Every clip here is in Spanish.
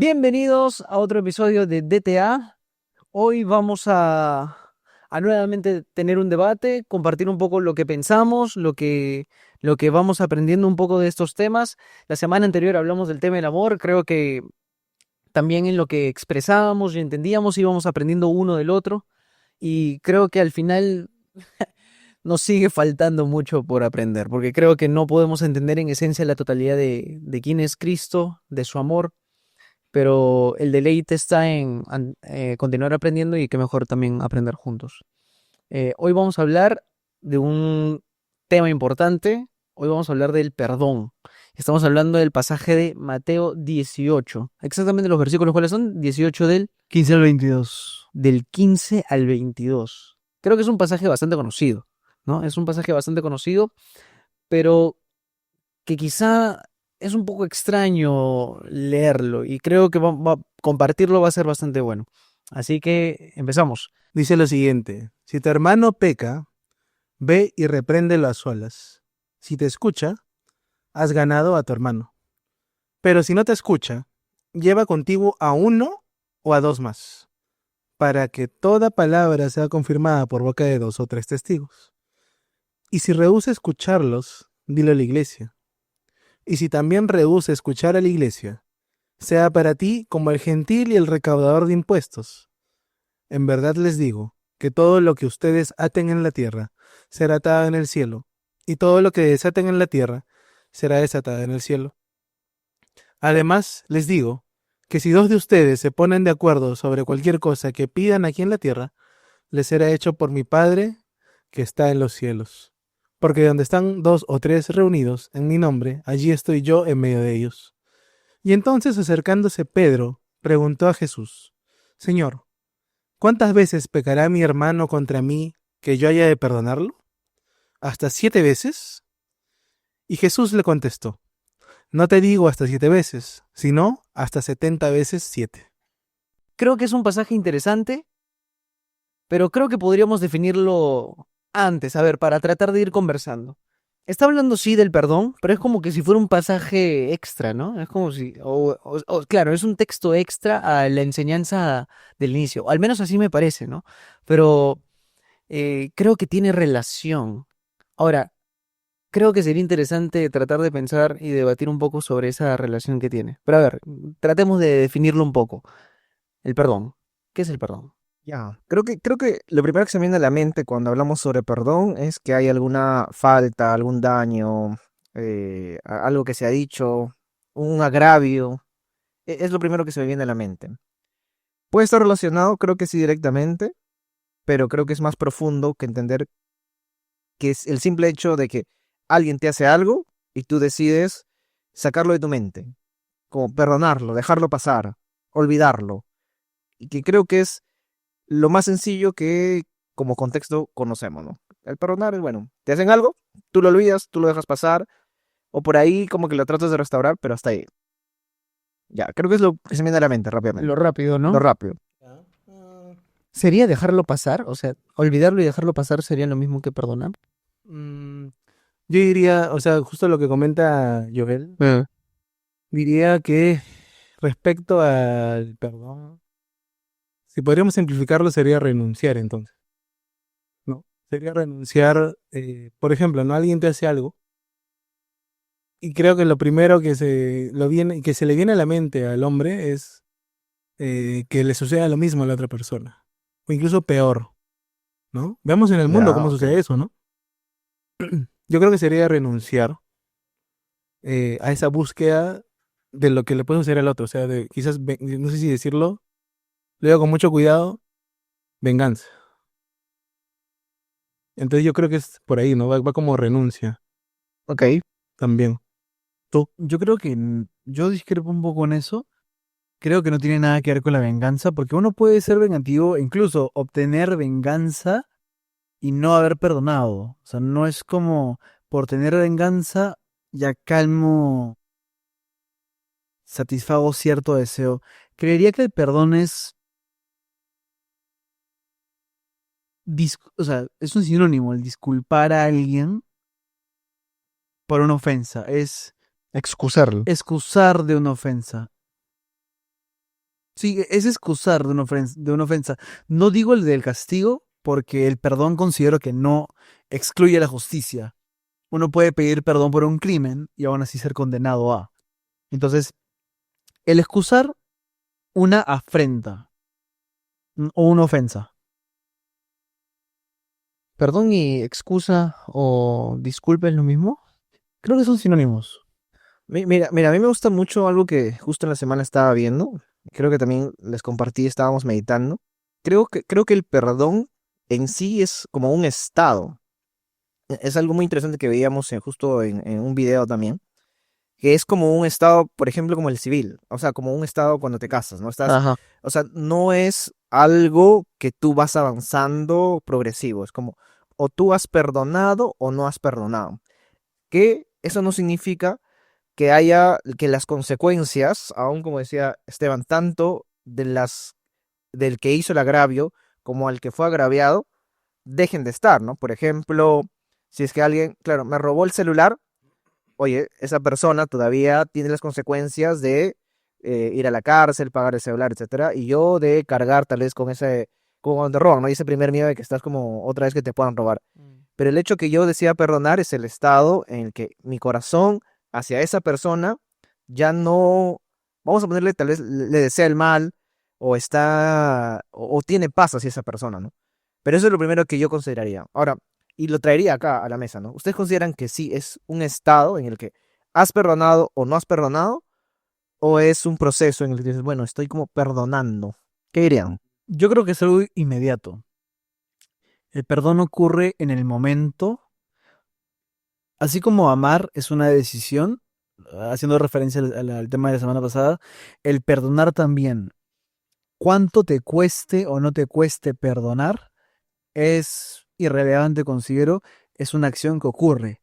Bienvenidos a otro episodio de DTA. Hoy vamos a nuevamente tener un debate, compartir un poco lo que pensamos, lo que vamos aprendiendo un poco de estos temas. La semana anterior hablamos del tema del amor. Creo que también en lo que expresábamos y entendíamos íbamos aprendiendo uno del otro. Y creo que al final nos sigue faltando mucho por aprender, porque creo que no podemos entender en esencia la totalidad de quién es Cristo, de su amor, pero el deleite está en continuar aprendiendo y qué mejor también aprender juntos. Hoy vamos a hablar de un tema importante. Hoy vamos a hablar del perdón. Estamos hablando del pasaje de Mateo 18. Exactamente los versículos, ¿cuáles son? 18 del 15 al 22. 15 al 22. Creo que es un pasaje bastante conocido, ¿no? Es un pasaje bastante conocido, pero que quizá es un poco extraño leerlo y creo que compartirlo va a ser bastante bueno. Así que empezamos. Dice lo siguiente: si tu hermano peca, ve y repréndelo a solas. Si te escucha, has ganado a tu hermano. Pero si no te escucha, lleva contigo a uno o a dos más, para que toda palabra sea confirmada por boca de dos o tres testigos. Y si rehúsa escucharlos, dilo a la iglesia. Y si también rehúsa escuchar a la iglesia, sea para ti como el gentil y el recaudador de impuestos. En verdad les digo que todo lo que ustedes aten en la tierra será atado en el cielo, y todo lo que desaten en la tierra será desatado en el cielo. Además, les digo que si dos de ustedes se ponen de acuerdo sobre cualquier cosa que pidan aquí en la tierra, les será hecho por mi Padre que está en los cielos. Porque donde están dos o tres reunidos en mi nombre, allí estoy yo en medio de ellos. Y entonces, acercándose Pedro, preguntó a Jesús: Señor, ¿cuántas veces pecará mi hermano contra mí que yo haya de perdonarlo? ¿Hasta 7 veces? Y Jesús le contestó: no te digo hasta 7 veces, sino hasta 70 veces 7. Creo que es un pasaje interesante, pero creo que podríamos definirlo antes, a ver, para tratar de ir conversando. Está hablando sí del perdón, pero es como que si fuera un pasaje extra, ¿no? Es como si, claro, es un texto extra a la enseñanza del inicio, al menos así me parece, ¿no? Pero creo que tiene relación. Ahora, creo que sería interesante tratar de pensar y debatir un poco sobre esa relación que tiene. Pero a ver, tratemos de definirlo un poco. El perdón. ¿Qué es el perdón? Ya, creo que lo primero que se me viene a la mente cuando hablamos sobre perdón es que hay alguna falta, algún daño, algo que se ha dicho, un agravio. Es lo primero que se me viene a la mente. Puede estar relacionado, creo que sí directamente, pero creo que es más profundo que entender que es el simple hecho de que alguien te hace algo y tú decides sacarlo de tu mente, como perdonarlo, dejarlo pasar, olvidarlo. Y que creo que es lo más sencillo que como contexto conocemos, ¿no? El perdonar es, bueno, te hacen algo, tú lo olvidas, tú lo dejas pasar, o por ahí como que lo tratas de restaurar, pero hasta ahí. Ya, creo que es lo que se me viene a la mente Lo rápidamente. rápido, Lo ¿no? rápido. ¿Sería dejarlo pasar? O sea, olvidarlo y dejarlo pasar sería lo mismo que perdonar. Mm, yo diría, o sea, justo lo que comenta Joel, diría que respecto al perdón, si podríamos simplificarlo, sería renunciar entonces, ¿no? Sería renunciar, por ejemplo, ¿no? Alguien te hace algo y creo que lo primero que se le viene a la mente al hombre es que le suceda lo mismo a la otra persona, o incluso peor, ¿no? Veamos en el mundo Ya, cómo ok. sucede eso, ¿no? Yo creo que sería renunciar a esa búsqueda de lo que le puede suceder al otro, o sea, de quizás, no sé si decirlo, lo digo con mucho cuidado, venganza. Entonces yo creo que es por ahí, ¿no? Va como renuncia Ok, también. Tú. Yo creo que yo discrepo un poco en eso. Creo que no tiene nada que ver con la venganza, porque uno puede ser vengativo, e incluso obtener venganza y no haber perdonado. O sea, no es como por tener venganza ya calmo, satisfago cierto deseo. Creería que el perdón es, o sea, es un sinónimo, el disculpar a alguien por una ofensa. Es excusarlo. excusar de una ofensa. Sí, es excusar de una ofensa. No digo el del castigo, porque el perdón considero que no excluye la justicia. Uno puede pedir perdón por un crimen y aún así ser condenado a. Entonces, el excusar una afrenta o una ofensa. ¿Perdón y excusa o disculpa es lo mismo? Creo que son sinónimos. Mira, a mí me gusta mucho algo que justo en la semana estaba viendo. Creo que también les compartí, estábamos meditando. Creo que el perdón en sí es como un estado. Es algo muy interesante que veíamos justo en un video también. Que es como un estado, por ejemplo, como el civil. O sea, como un estado cuando te casas, ¿no? Ajá. O sea, no es algo que tú vas avanzando progresivo. Es como, o tú has perdonado o no has perdonado. Que eso no significa que las consecuencias, aún como decía Esteban, tanto del que hizo el agravio como al que fue agraviado, dejen de estar, ¿no? Por ejemplo, si es que alguien, claro, me robó el celular, oye, esa persona todavía tiene las consecuencias de ir a la cárcel, pagar el celular, etcétera, y yo de cargar tal vez con como cuando te roban, ¿no? Y ese primer miedo de que estás como otra vez que te puedan robar. Pero el hecho que yo decida perdonar es el estado en el que mi corazón hacia esa persona ya no, vamos a ponerle, tal vez le desea el mal o tiene paz hacia esa persona, ¿no? Pero eso es lo primero que yo consideraría. Ahora, y lo traería acá a la mesa, ¿no? ¿Ustedes consideran que sí es un estado en el que has perdonado o no has perdonado? ¿O es un proceso en el que dices, bueno, estoy como perdonando? ¿Qué dirían? Yo creo que es algo inmediato. El perdón ocurre en el momento. Así como amar es una decisión, haciendo referencia al tema de la semana pasada, el perdonar también. Cuánto te cueste o no te cueste perdonar es irrelevante, considero, es una acción que ocurre.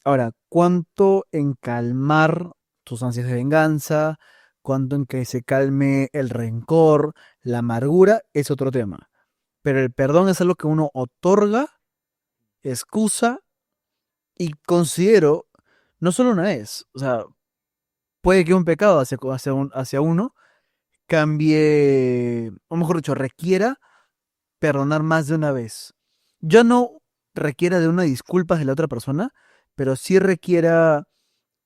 Ahora, cuánto en calmar tus ansias de venganza, cuánto en que se calme el rencor, la amargura, es otro tema. Pero el perdón es algo que uno otorga, excusa y considero no solo una vez. O sea, puede que un pecado hacia uno cambie, o mejor dicho, requiera perdonar más de una vez. Ya no requiera de una disculpa de la otra persona, pero sí requiera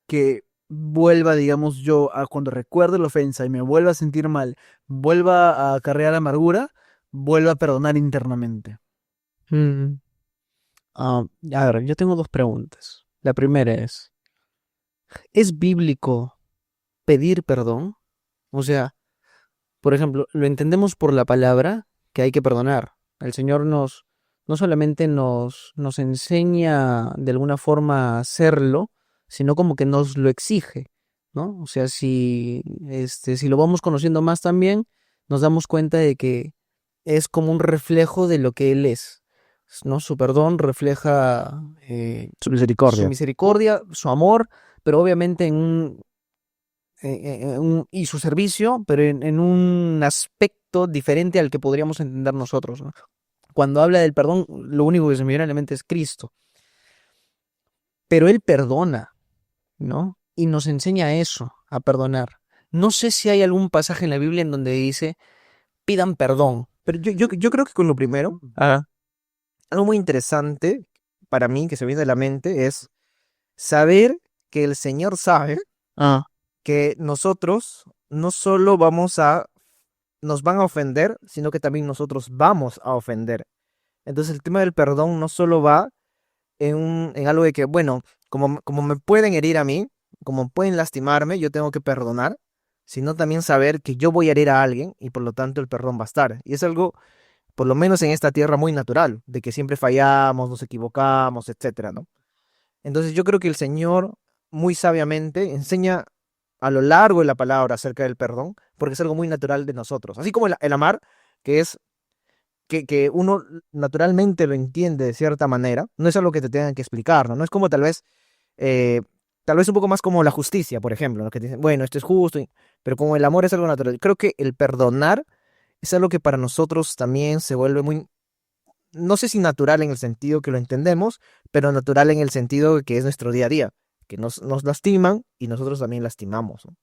que vuelva, digamos, yo a cuando recuerde la ofensa y me vuelva a sentir mal, vuelva a acarrear amargura, vuelva a perdonar internamente. Mm, a ver, yo tengo dos preguntas. La primera ¿es bíblico pedir perdón? O sea, por ejemplo, lo entendemos por la palabra que hay que perdonar. El Señor no solamente nos enseña de alguna forma a hacerlo, sino como que nos lo exige, ¿no? O sea, si lo vamos conociendo más también, nos damos cuenta de que es como un reflejo de lo que Él es, ¿no? Su perdón refleja Su su misericordia. misericordia, su amor, pero obviamente y su servicio, pero en un aspecto diferente al que podríamos entender nosotros, ¿no? Cuando habla del perdón, lo único que se me viene a la mente es Cristo, pero Él perdona, ¿no? Y nos enseña eso, a perdonar. No sé si hay algún pasaje en la Biblia en donde dice, pidan perdón. Pero yo creo que con lo primero, Ah, algo muy interesante para mí que se me viene a la mente es saber que el Señor sabe ah, que nosotros no solo nos van a ofender, sino que también nosotros vamos a ofender. Entonces el tema del perdón no solo va en algo de que, bueno, como me pueden herir a mí, como pueden lastimarme, yo tengo que perdonar, sino también saber que yo voy a herir a alguien y por lo tanto el perdón va a estar. Y es algo, por lo menos en esta tierra, muy natural, de que siempre fallamos, nos equivocamos, etcétera, ¿no? Entonces yo creo que el Señor muy sabiamente enseña a lo largo de la palabra acerca del perdón, porque es algo muy natural de nosotros. Así como el amar, que es que uno naturalmente lo entiende de cierta manera, no es algo que te tengan que explicar, ¿no? No es como eh, tal vez un poco más como la justicia, por ejemplo, ¿no? Que te dicen, bueno, esto es justo, pero como el amor es algo natural, creo que el perdonar es algo que para nosotros también se vuelve muy, no sé si natural en el sentido que lo entendemos, pero natural en el sentido que es nuestro día a día, que nos lastiman y nosotros también lastimamos, ¿no?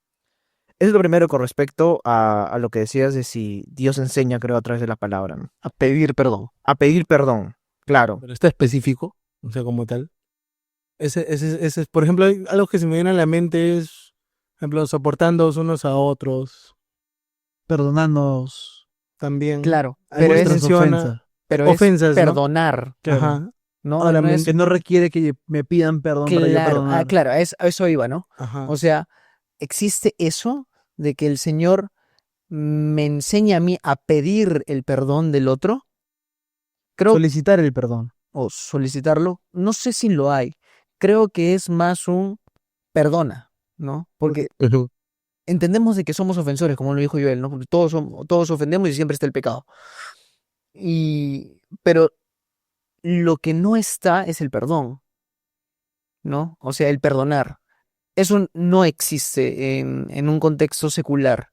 es lo primero con respecto a lo que decías de si Dios enseña, creo, a través de la palabra, ¿no? A pedir perdón. A pedir perdón, claro. Pero está específico, o sea, como tal. Ese, por ejemplo, algo que se me viene a la mente es, por ejemplo, soportándoos unos a otros, Perdonándonos también. Claro, Ahí pero es, muestras nuestras menciona ofensas. pero es ofensas, ¿no? perdonar, Claro. Ajá, ¿no? Ahora No me- es- Que no requiere que me pidan perdón para yo claro, perdonar. claro, a eso iba, ¿no? ajá. O sea, existe eso de que el Señor me enseña a mí a pedir el perdón del otro. Creo, Solicitar el perdón. o solicitarlo, no sé si lo hay. Creo que es más un perdona, ¿no? Porque Ujú. entendemos de que somos ofensores, como lo dijo Joel, ¿no? Porque todos ofendemos y siempre está el pecado. Pero lo que no está es el perdón, ¿no? O sea, el perdonar. Eso no existe en un contexto secular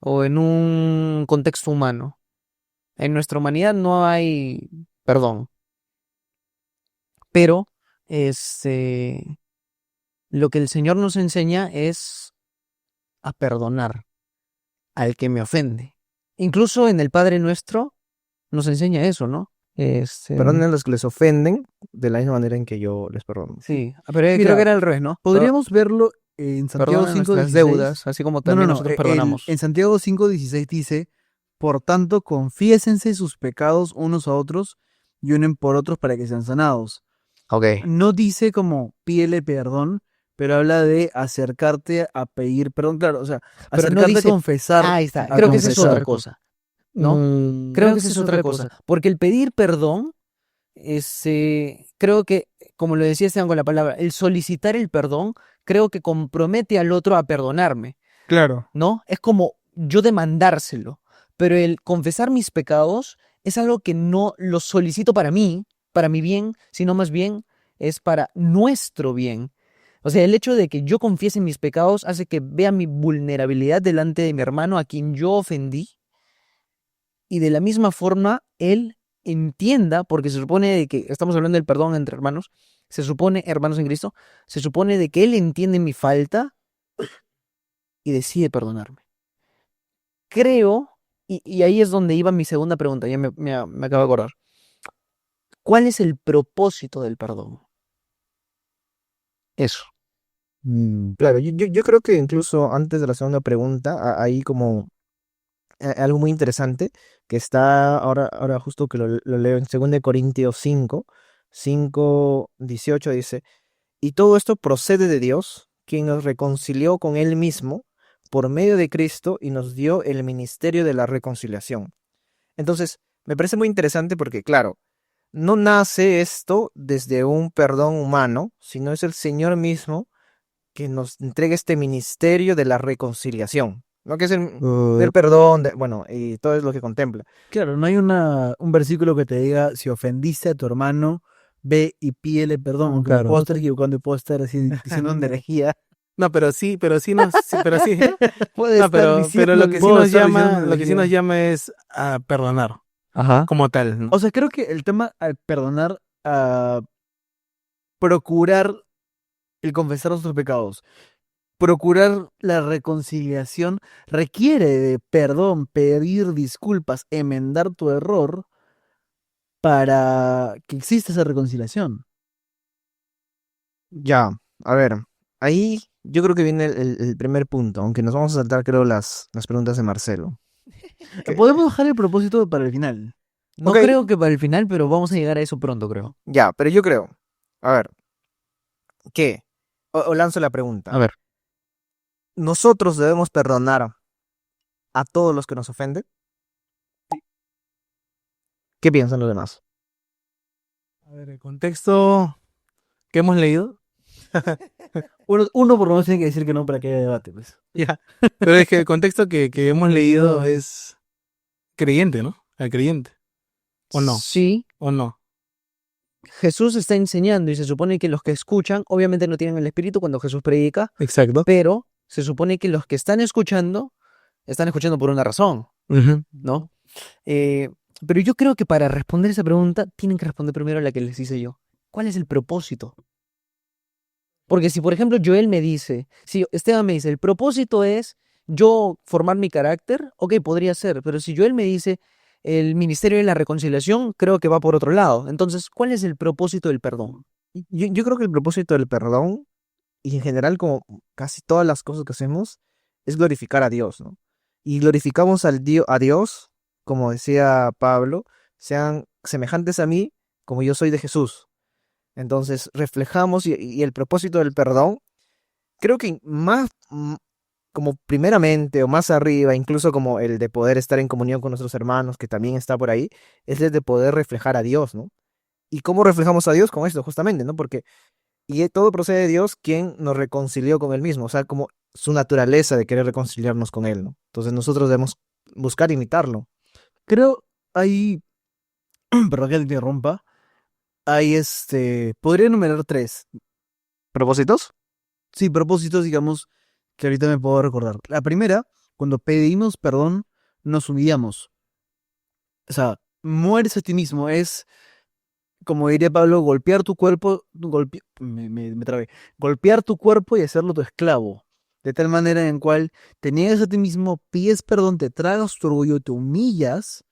o en un contexto humano. En nuestra humanidad no hay perdón. Pero lo que el Señor nos enseña es a perdonar al que me ofende. Incluso en el Padre Nuestro nos enseña eso, ¿no? Perdonen a los que les ofenden de la misma manera en que yo les perdono. Sí, pero Mira, creo que era al revés, ¿no? Podríamos verlo en Santiago Perdona 5:16. nuestras deudas, así como también nosotros perdonamos. En Santiago 5:16 dice, por tanto, confiésense sus pecados unos a otros y unen por otros para que sean sanados. Ok. No dice como pídele perdón, pero habla de acercarte a pedir perdón. Claro, o sea, Pero no acercarte dice- a confesar. Ahí está. a Creo que esa es confesar. otra cosa, ¿no? Mm, Creo que esa es otra cosa. Porque el pedir perdón, creo que, como lo decía Esteban con la palabra, el solicitar el perdón, creo que compromete al otro a perdonarme, claro. ¿no? Es como yo demandárselo. Pero el confesar mis pecados es algo que no lo solicito para mí, para mi bien, sino más bien es para nuestro bien. O sea, el hecho de que yo confiese mis pecados hace que vea mi vulnerabilidad delante de mi hermano a quien yo ofendí y de la misma forma él entienda, porque se supone de que estamos hablando del perdón entre hermanos, se supone, hermanos en Cristo, se supone de que él entiende mi falta y decide perdonarme. Creo, y ahí es donde iba mi segunda pregunta, ya me acabo de acordar. ¿Cuál es el propósito del perdón? Eso. Claro, yo creo que incluso antes de la segunda pregunta, hay como algo muy interesante que está ahora justo que lo leo en 2 Corintios 5:18 dice, y todo esto procede de Dios, quien nos reconcilió con Él mismo por medio de Cristo y nos dio el ministerio de la reconciliación. Entonces, me parece muy interesante porque, claro, no nace esto desde un perdón humano, sino es el Señor mismo que nos entrega este ministerio de la reconciliación, ¿no? Que es el perdón, bueno, y todo es lo que contempla. Claro, no hay un versículo que te diga, si ofendiste a tu hermano, ve y pídele perdón. Aunque me Claro. puedo estar equivocando y puedo estar así, diciendo una herejía. No, pero sí, pero sí nos, sí, pero sí. Puede No, pero lo que sí puedo nos estar llama, diciendo lo que sí una nos llama es a perdonar, Ajá. como tal, ¿no? O sea, creo que el tema al perdonar, a procurar el confesar nuestros pecados, procurar la reconciliación, requiere de perdón, pedir disculpas, enmendar tu error para que exista esa reconciliación. Ya, a ver, ahí yo creo que viene el primer punto, aunque nos vamos a saltar, creo, las preguntas de Marcelo. Ok. Podemos dejar el propósito para el final. No Ok. creo que para el final, pero vamos a llegar a eso pronto, creo. Ya, pero yo creo, a ver, ¿qué? O lanzo la pregunta. A ver. ¿Nosotros debemos perdonar a todos los que nos ofenden? ¿Qué piensan los demás? A ver, el contexto que hemos leído. Uno por lo menos tiene que decir que no para que haya debate, pues. Ya. Pero es que el contexto que hemos leído es creyente, ¿no? Al creyente. ¿O no? Sí, ¿O no? Jesús está enseñando y se supone que los que escuchan, obviamente no tienen el espíritu cuando Jesús predica, Exacto. pero se supone que los que están escuchando por una razón, Ujú. ¿no? Pero yo creo que para responder esa pregunta tienen que responder primero la que les hice yo. ¿Cuál es el propósito? Porque si, por ejemplo, Joel me dice, si Esteban me dice, el propósito es yo formar mi carácter, ok, podría ser, pero si Joel me dice el ministerio de la reconciliación, creo que va por otro lado. Entonces, ¿cuál es el propósito del perdón? Yo creo que el propósito del perdón, y en general como casi todas las cosas que hacemos, es glorificar a Dios, ¿no? Y glorificamos a Dios, como decía Pablo, sean semejantes a mí como yo soy de Jesús. Entonces reflejamos y el propósito del perdón, creo que más como primeramente o más arriba, incluso como el de poder estar en comunión con nuestros hermanos, que también está por ahí, es el de poder reflejar a Dios, ¿no? ¿Y cómo reflejamos a Dios? Con esto, justamente, ¿no? Porque todo procede de Dios, quien nos reconcilió con Él mismo, o sea, como su naturaleza de querer reconciliarnos con Él, ¿no? Entonces nosotros debemos buscar imitarlo. Creo hay, perdón que te interrumpa, hay podría enumerar 3. ¿Propósitos? Sí, propósitos, digamos, que ahorita me puedo recordar. La primera, cuando pedimos perdón, nos humillamos. O sea, mueres a ti mismo. Es, como diría Pablo, golpear tu cuerpo, me trabé. Golpear tu cuerpo y hacerlo tu esclavo. De tal manera en cual te niegas a ti mismo, pides perdón, te tragas tu orgullo, te humillas,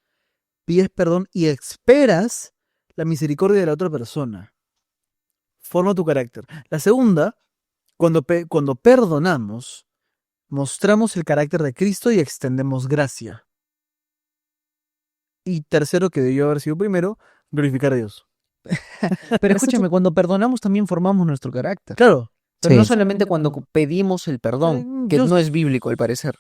pides perdón y esperas la misericordia de la otra persona. Forma tu carácter. La segunda, cuando perdonamos, mostramos el carácter de Cristo y extendemos gracia. Y tercero, que debió haber sido primero, glorificar a Dios. Pero escúchame, cuando perdonamos también formamos nuestro carácter. Claro. Pero no Sí. solamente cuando pedimos el perdón, que Yo no es bíblico al parecer.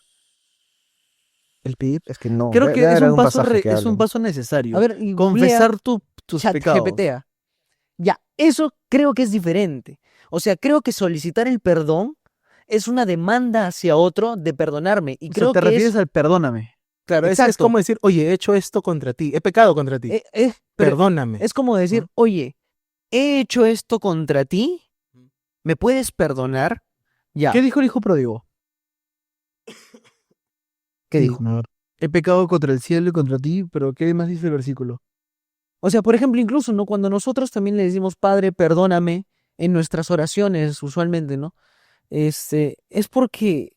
El pedir, es que no. creo Debe que es haber un algún paso, pasaje que es hable, un ¿no? paso necesario. A ver, y Confesar tus chat pecados. GPT. Ya, eso creo que es diferente. O sea, creo que solicitar el perdón es una demanda hacia otro de perdonarme. Y O sea, creo te que refieres es... al perdóname. Claro, es Exacto. como decir, oye, he hecho esto contra ti, he pecado contra ti, pero perdóname. es como decir, ¿no? oye, he hecho esto contra ti, ¿me puedes perdonar? Ya. ¿Qué dijo el hijo pródigo? ¿Qué dijo? He pecado contra el cielo y contra ti, pero ¿qué más dice el versículo? O sea, por ejemplo, incluso, ¿no? Cuando nosotros también le decimos, Padre, perdóname, en nuestras oraciones, usualmente, ¿no? Es porque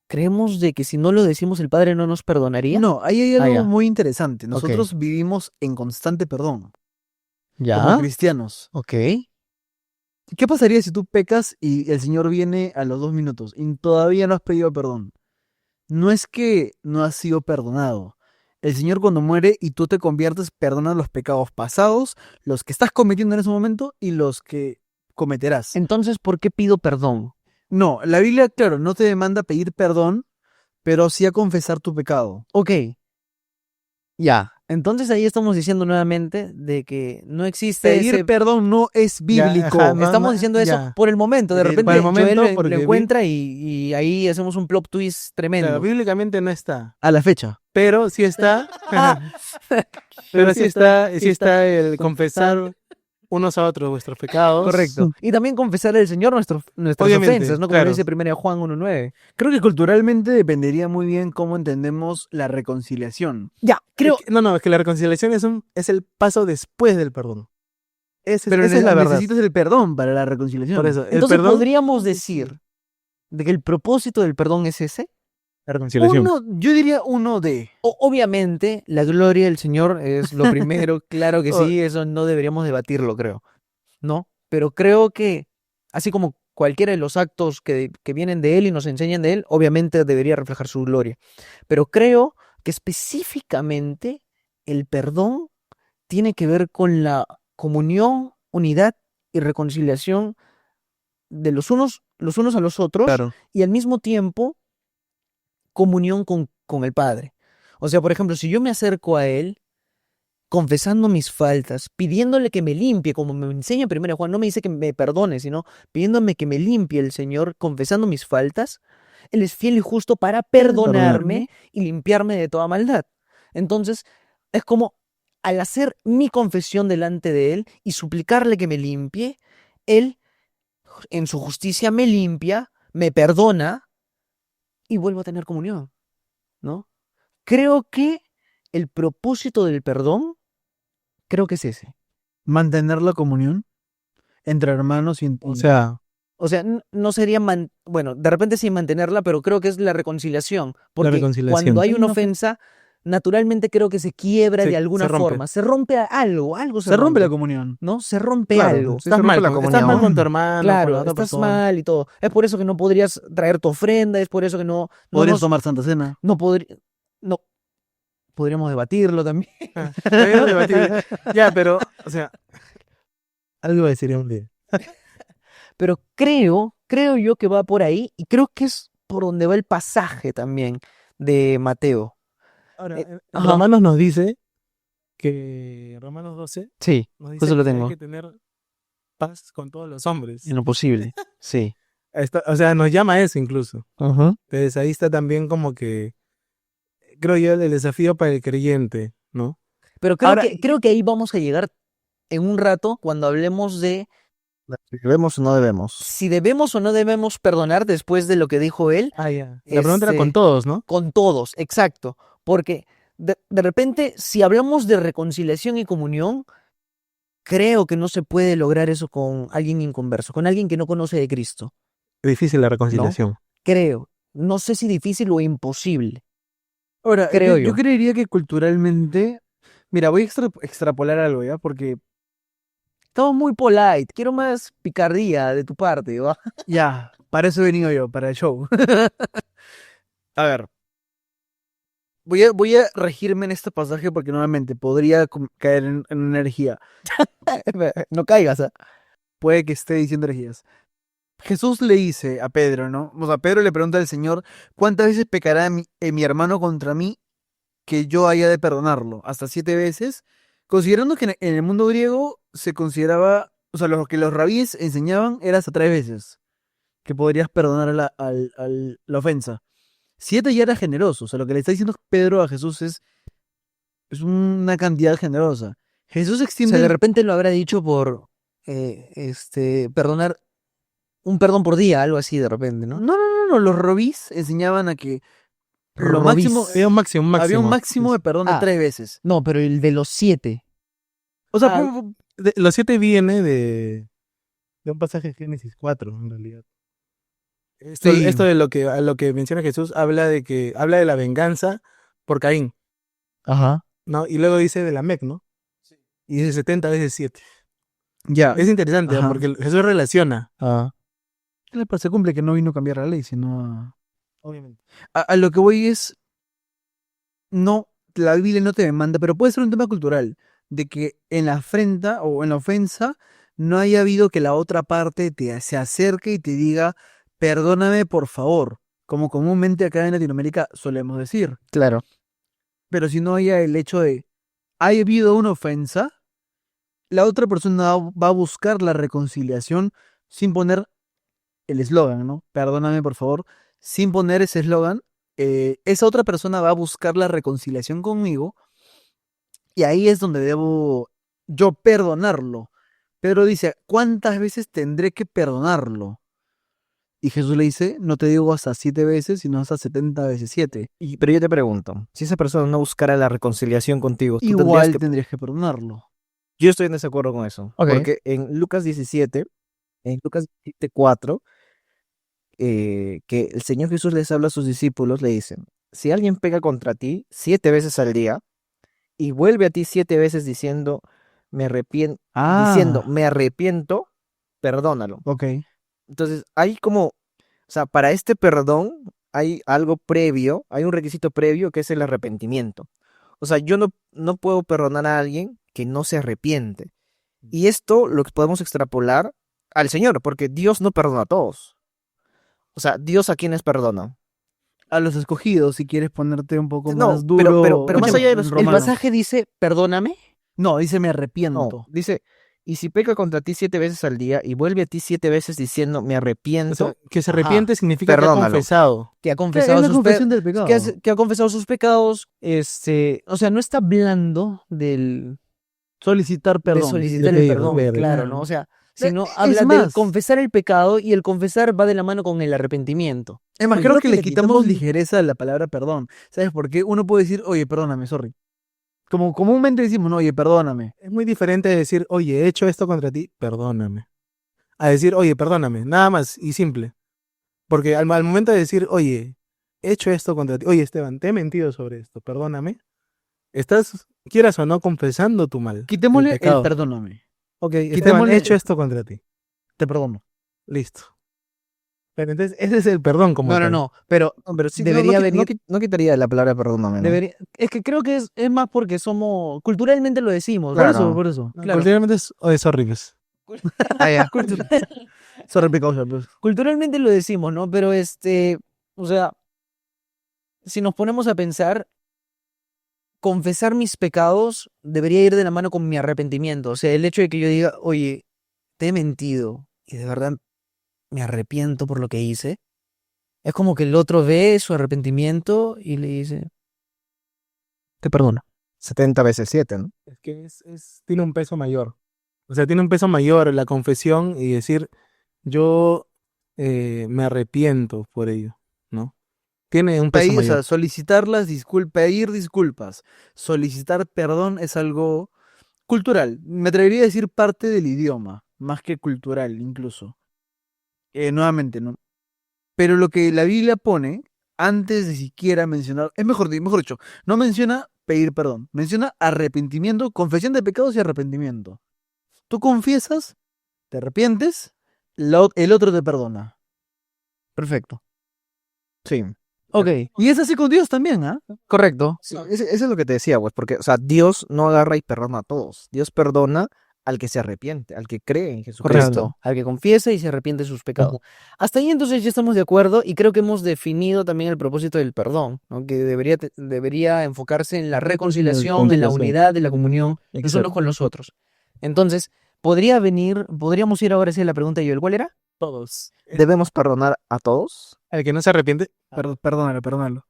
creemos de que si no lo decimos, el Padre no nos perdonaría. No, ahí hay Ah, algo ya. muy interesante. Nosotros vivimos en constante perdón, como cristianos. Ok. ¿Qué pasaría si tú pecas y el Señor viene a los 2 minutos y todavía no has pedido perdón? No es que no has sido perdonado. El Señor cuando muere y tú te conviertes, perdona los pecados pasados, los que estás cometiendo en ese momento y los que cometerás. Entonces, ¿por qué pido perdón? No, la Biblia, claro, no te demanda pedir perdón, pero sí a confesar tu pecado. Ok. Ya. Entonces ahí estamos diciendo nuevamente de que no existe Pedir ese... perdón no es bíblico. ajá, no, Estamos diciendo eso ya. por el momento. De repente por el momento, Joel porque lo encuentra y ahí hacemos un plot twist tremendo. Claro, bíblicamente no está, A la fecha. pero sí está, pero sí está el confesar unos a otros vuestros pecados. Correcto. Y también confesar al Señor nuestras Obviamente, ofensas, ¿no? Como claro. lo dice 1 Juan 1:9. Creo que culturalmente dependería muy bien cómo entendemos la reconciliación. Ya, creo... Es que la reconciliación es el paso después del perdón. Pero Esa es la verdad. necesitas el perdón para la reconciliación. Por eso, el Entonces perdón, podríamos decir de que el propósito del perdón es ese. la reconciliación. Yo diría uno de... Obviamente, la gloria del Señor es lo primero, claro que Oh. sí, eso no deberíamos debatirlo, creo. ¿No? Pero creo que, así como cualquiera de los actos que vienen de Él y nos enseñan de Él, obviamente debería reflejar su gloria. Pero creo que específicamente el perdón tiene que ver con la comunión, unidad y reconciliación de los unos a los otros Claro. y al mismo tiempo comunión con el Padre. O sea, por ejemplo, si yo me acerco a Él confesando mis faltas, pidiéndole que me limpie, como me enseña 1 Juan, no me dice que me perdone, sino pidiéndome que me limpie el Señor, confesando mis faltas, Él es fiel y justo para perdonarme y limpiarme de toda maldad. Entonces, es como al hacer mi confesión delante de Él y suplicarle que me limpie, Él en su justicia me limpia, me perdona y vuelvo a tener comunión, ¿no? Creo que el propósito del perdón, creo que es ese. Mantener la comunión entre hermanos y... O sea, O sea, no sería, bueno, de repente sin mantenerla, pero creo que es la reconciliación. Porque reconciliación. cuando hay una ofensa, naturalmente creo que se quiebra Se- de alguna se rompe. forma. Se rompe algo Se rompe la comunión. ¿no? Se rompe Claro, algo. sí, Estás se rompe mal, la estás mal comunión. con tu hermano, con la Claro, otra estás persona. mal y todo. Es por eso que no podrías traer tu ofrenda, es por eso que no Podrías tomar Santa Cena. no podría, no, podríamos debatirlo también. Podemos debatir. Ya, pero, o sea, algo iba a decir un día. Pero creo yo que va por ahí y creo que es por donde va el pasaje también de Mateo. Ahora, en ajá. Romanos nos dice que, Romanos 12, Sí, nos dice eso lo que tengo. hay que tener paz con todos los hombres. en lo posible. Sí. O sea, nos llama a eso incluso. Ajá. Entonces ahí está también como que, creo yo, el desafío para el creyente, ¿no? Pero creo Ahora- creo que ahí vamos a llegar en un rato cuando hablemos de ¿Debemos o no debemos? si debemos o no debemos perdonar después de lo que dijo él. Ah, ya. La pregunta era Este, con todos, ¿no? Con todos, exacto. Porque de repente, si hablamos de reconciliación y comunión, creo que no se puede lograr eso con alguien inconverso, con alguien que no conoce de Cristo. Es difícil la reconciliación. Creo. No sé si difícil o imposible. Ahora, Creo yo yo. creería que culturalmente. Mira, voy a extrapolar algo, ¿ya? Porque Estamos muy polite. Quiero más picardía de tu parte, ¿va? ya, para eso he venido yo, para el show. A ver. Voy a regirme en este pasaje porque nuevamente podría caer en una herejía. No caigas, ¿ah? Puede que esté diciendo herejías. Jesús le dice a Pedro, ¿no? O sea, Pedro le pregunta al Señor, ¿cuántas veces pecará mi hermano contra mí que yo haya de perdonarlo? ¿Hasta 7 veces? Considerando que en el mundo griego se consideraba, o sea, lo que los rabíes enseñaban era hasta 3 veces que podrías perdonar la ofensa. 7 ya era generoso, o sea, lo que le está diciendo Pedro a Jesús es una cantidad generosa. Jesús O extiende sea, de repente lo habrá dicho por perdonar, un perdón por día, algo así de repente, ¿no? No, los rabís enseñaban a que lo Robís. máximo, Había un máximo. de perdón de Ah. 3 veces. No, pero el de los 7. O sea, Ah, Los 7 viene de un pasaje de Génesis 4, en realidad. Sí. Esto de a lo que menciona Jesús habla de la venganza por Caín, Ajá. ¿no? Y luego dice de la Mec, ¿no? Y dice 70 veces 7. ya. Es interesante, ¿no? Ajá. Porque Jesús relaciona. Se cumple que no vino a cambiar la ley, sino Obviamente. a lo que voy es, no, la Biblia no te demanda, pero puede ser un tema cultural, de que en la afrenta o en la ofensa no haya habido que la otra parte se acerque y te diga, perdóname por favor, como comúnmente acá en Latinoamérica solemos decir. Claro. Pero si no haya el hecho de, ha habido una ofensa, la otra persona va a buscar la reconciliación sin poner el eslogan, ¿no? Perdóname por favor, sin poner ese eslogan, esa otra persona va a buscar la reconciliación conmigo y ahí es donde debo yo perdonarlo. Pedro dice, ¿cuántas veces tendré que perdonarlo? Y Jesús le dice, no te digo hasta 7 veces, sino hasta 70 veces 7. Pero yo te pregunto, si esa persona no buscara la reconciliación contigo, tú Igual tendrías que perdonarlo. Yo estoy en desacuerdo con eso. Ok. Porque en Lucas 17, en Lucas 17:4, que el Señor Jesús les habla a sus discípulos, le dicen, si alguien pega contra ti 7 veces al día y vuelve a ti 7 veces diciendo, me arrepiento, perdónalo. Ok. Entonces, hay como, o sea, para este perdón hay algo previo, hay un requisito previo que es el arrepentimiento. O sea, yo no puedo perdonar a alguien que no se arrepiente. Y esto lo podemos extrapolar al Señor, porque Dios no perdona a todos. O sea, ¿Dios a quiénes perdona? A los escogidos, si quieres ponerte un poco No, más duro. pero más allá de los- El romano. pasaje dice, perdóname. No, dice me No, arrepiento. dice, y si peca contra ti 7 veces al día y vuelve a ti 7 veces diciendo, me O arrepiento, sea, que se Ajá. arrepiente significa que ha Perdónalo. confesado. Que ha Es confesado la sus confesión del pecado. que ha confesado sus pecados. O sea, no está hablando Solicitar de perdón. solicitar Yo el te perdón, digo, claro, claro. ¿no? O sea, Es sino habla de más. confesar el pecado y el confesar va de la mano con el arrepentimiento. Es más, Yo creo que le quitamos ligereza a la palabra perdón. ¿Sabes por qué? Uno puede decir, oye, perdóname, sorry. Como comúnmente decimos, no, oye, perdóname. Es muy diferente de decir, oye, he hecho esto contra ti, perdóname. a decir, oye, perdóname, nada más y simple. Porque al momento de decir, oye, he hecho esto contra ti, oye, Esteban, te he mentido sobre esto, perdóname, estás, quieras o no, confesando tu mal, el Quitémosle el pecado. perdóname. Ok, Esteban, quitémosle- he hecho esto contra ti. Te perdono. Listo. Pero entonces, ese es el perdón como No, no, tal. no, pero No, pero sí, debería no venir... no quitaría la palabra perdóname, ¿no? Debería, es que creo que es más porque somos, culturalmente lo decimos. Claro. Por eso. No, claro. culturalmente es horrible. Ah, ya. Sorry, precaution, pues. Culturalmente lo decimos, ¿no? Pero o sea, si nos ponemos a pensar, confesar mis pecados debería ir de la mano con mi arrepentimiento. O sea, el hecho de que yo diga, oye, te he mentido y de verdad me arrepiento por lo que hice, es como que el otro ve su arrepentimiento y le dice, te perdono. 70 veces 7, ¿no? Es que tiene un peso mayor. O sea, tiene un peso mayor la confesión y decir, yo me arrepiento por ello, ¿no? Tiene un peso O sea, mayor. solicitar las disculpas, pedir disculpas, solicitar perdón es algo cultural. Me atrevería a decir parte del idioma, más que cultural incluso. Nuevamente, ¿no? Pero lo que la Biblia pone, antes de siquiera mencionar, es mejor dicho, no menciona pedir perdón, menciona arrepentimiento, confesión de pecados y arrepentimiento. Tú confiesas, te arrepientes, el otro te perdona. Perfecto. Sí. Ok, Y es así con Dios también, ¿ah? correcto. Sí, eso es lo que te decía, pues, porque, o sea, Dios no agarra y perdona a todos. Dios perdona al que se arrepiente, al que cree en Jesucristo. Correcto. Al que confiesa y se arrepiente de sus pecados. Hasta ahí entonces ya estamos de acuerdo y creo que hemos definido también el propósito del perdón, ¿no? Que debería enfocarse en la reconciliación, en la unidad, en la comunión los unos Exacto. con los otros. Entonces, podríamos ir ahora hacia la pregunta de Joel, ¿cuál era? Todos. ¿Debemos perdonar a todos? El que no se arrepiente, Perdónalo.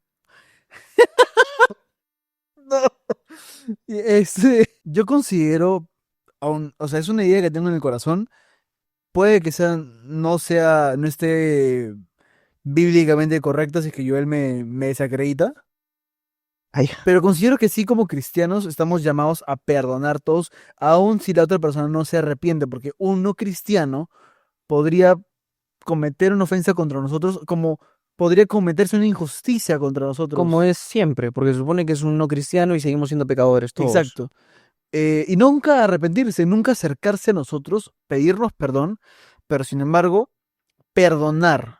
No. Yo considero, o sea, es una idea que tengo en el corazón. Puede que no esté bíblicamente correcta si es que Joel me desacredita. Ay. Pero considero que sí, como cristianos, estamos llamados a perdonar todos, aun si la otra persona no se arrepiente, porque un no cristiano podría cometer una ofensa contra nosotros, como podría cometerse una injusticia contra nosotros. Como es siempre, porque se supone que es un no cristiano y seguimos siendo pecadores todos. Exacto. Y nunca arrepentirse, nunca acercarse a nosotros, pedirnos perdón, pero sin embargo, perdonar.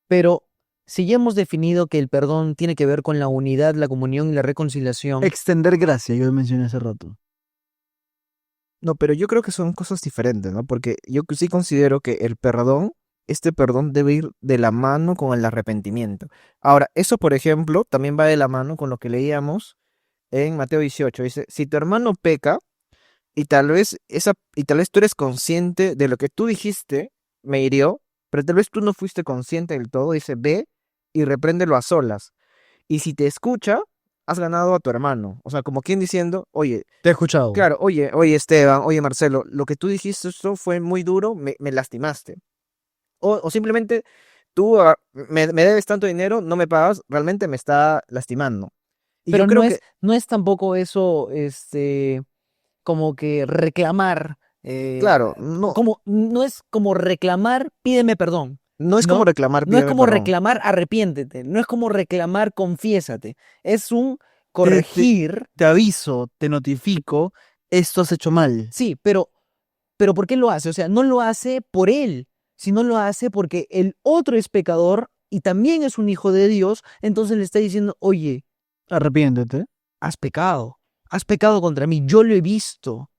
Pero si ya hemos definido que el perdón tiene que ver con la unidad, la comunión y la reconciliación, Extender gracia, yo mencioné hace rato. No, pero yo creo que son cosas diferentes, ¿no? Porque yo sí considero que el perdón, este perdón debe ir de la mano con el arrepentimiento. Ahora, eso, por ejemplo, también va de la mano con lo que leíamos en Mateo 18. Dice, si tu hermano peca y tal vez tú eres consciente de lo que tú dijiste, me hirió, pero tal vez tú no fuiste consciente del todo, dice, ve y repréndelo a solas. Y si te escucha, has ganado a tu hermano. O sea, como quien diciendo, oye, Te he escuchado. claro, oye Esteban, oye Marcelo, lo que tú dijiste esto fue muy duro, me lastimaste. O simplemente tú me debes tanto dinero, no me pagas, realmente me está lastimando. Y pero yo creo no es tampoco eso, como que reclamar, claro, no, como, no es como reclamar, pídeme perdón. no es como ¿no? reclamar, No es pídeme como perdón. reclamar, arrepiéntete. No es como reclamar, confiésate. Es un corregir. Te aviso, te notifico, esto has hecho mal. Sí, pero ¿por qué lo hace? O sea, no lo hace por él, sino lo hace porque el otro es pecador y también es un hijo de Dios. Entonces le está diciendo, oye, Arrepiéntete. has pecado contra mí, yo lo he visto.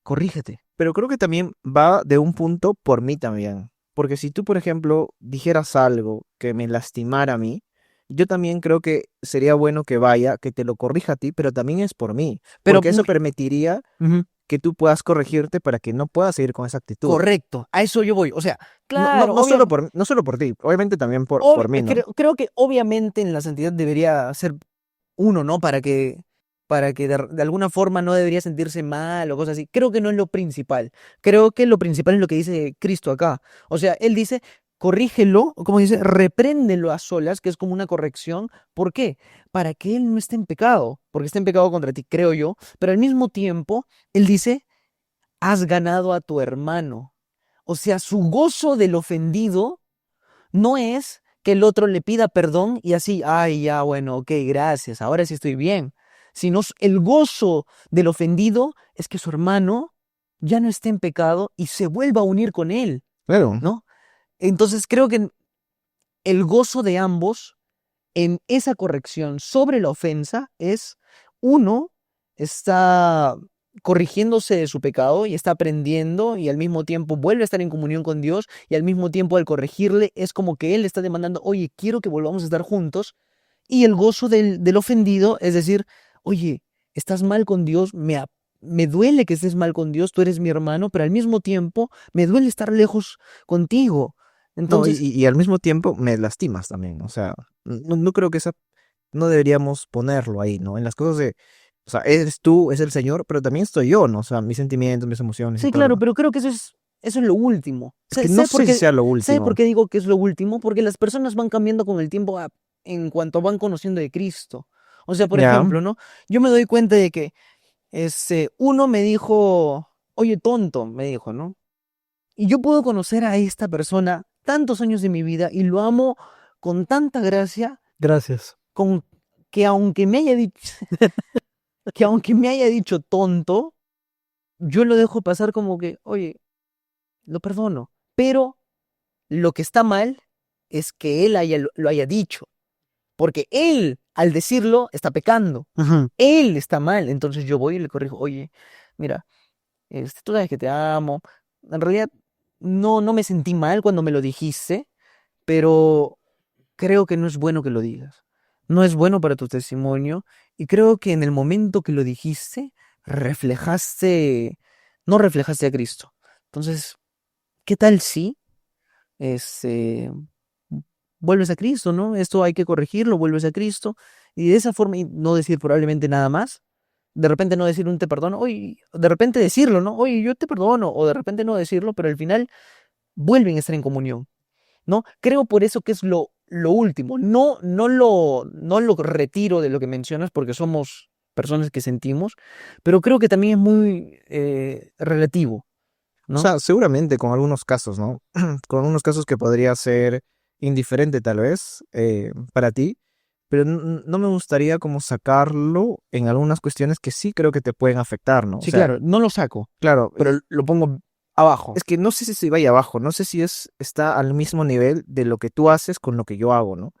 Corrígete. Pero creo que también va de un punto por mí también. Porque si tú, por ejemplo, dijeras algo que me lastimara a mí, yo también creo que sería bueno que vaya, que te lo corrija a ti, pero también es por mí. Pero Porque eso permitiría que tú puedas corregirte para que no puedas seguir con esa actitud. correcto, a eso yo voy. O sea, No, claro, no solo por ti, obviamente también por mí, ¿no? creo que obviamente en la santidad debería ser uno, ¿no? Para que de alguna forma no debería sentirse mal o cosas así. Creo que no es lo principal. Creo que lo principal es lo que dice Cristo acá. O sea, él dice, corrígelo, como dice, repréndelo a solas, que es como una corrección. ¿Por qué? Para que él no esté en pecado, porque está en pecado contra ti, creo yo. Pero al mismo tiempo, él dice, has ganado a tu hermano. O sea, su gozo del ofendido no es que el otro le pida perdón y así, ay, ya, bueno, ok, gracias, ahora sí estoy bien. Sino el gozo del ofendido es que su hermano ya no esté en pecado y se vuelva a unir con él, Claro. ¿no? Entonces creo que el gozo de ambos en esa corrección sobre la ofensa es, uno, está corrigiéndose de su pecado y está aprendiendo y al mismo tiempo vuelve a estar en comunión con Dios y al mismo tiempo al corregirle es como que él está demandando, oye, quiero que volvamos a estar juntos. Y el gozo del ofendido es decir, oye, estás mal con Dios, me duele que estés mal con Dios, tú eres mi hermano, pero al mismo tiempo me duele estar lejos contigo. No, Entonces, y al mismo tiempo me lastimas también, o sea, no creo que no deberíamos ponerlo ahí, ¿no? En las cosas de, o sea, eres tú, es el Señor, pero también estoy yo, ¿no? O sea, mis sentimientos, mis emociones y sí, todo lo claro, demás. pero creo que eso es lo último. Es que no sé si sea lo ¿Sabe por último. qué digo que es lo último? Porque las personas van cambiando con el tiempo en cuanto van conociendo de Cristo. O sea, por Ya, ejemplo, ¿no? Yo me doy cuenta de que uno me dijo, oye, tonto, me dijo, ¿no? Y yo puedo conocer a esta persona tantos años de mi vida y lo amo con tanta gracia, Gracias. con que aunque me haya dicho, que aunque me haya dicho tonto, yo lo dejo pasar como que, oye, lo perdono. Pero lo que está mal es que él lo haya dicho. Porque él, al decirlo, está pecando. Ujú. Él está mal. Entonces yo voy y le corrijo, oye, mira, tú sabes que te amo. En realidad, no me sentí mal cuando me lo dijiste, pero creo que no es bueno que lo digas. No es bueno para tu testimonio. Y creo que en el momento que lo dijiste, no reflejaste a Cristo. Entonces, ¿qué tal si este, vuelves a Cristo, ¿no? Esto hay que corregirlo, vuelves a Cristo. Y de esa forma, y no decir probablemente nada más. De repente no decir un te perdono, oye, de repente decirlo, ¿no? Oye, yo te perdono, o de repente no decirlo, pero al final vuelven a estar en comunión, ¿no? Creo por eso que es lo último. No lo retiro de lo que mencionas porque somos personas que sentimos, pero creo que también es muy relativo, o ¿no? sea, seguramente con algunos casos, ¿no? Con algunos casos que podría ser indiferente tal vez para ti, pero no me gustaría como sacarlo en algunas cuestiones que sí creo que te pueden afectar, ¿no? O Sí, sea, claro, no lo saco, claro, pero lo pongo abajo. es que no sé si va ahí abajo, no sé si está al mismo nivel de lo que tú haces con lo que yo hago, ¿no?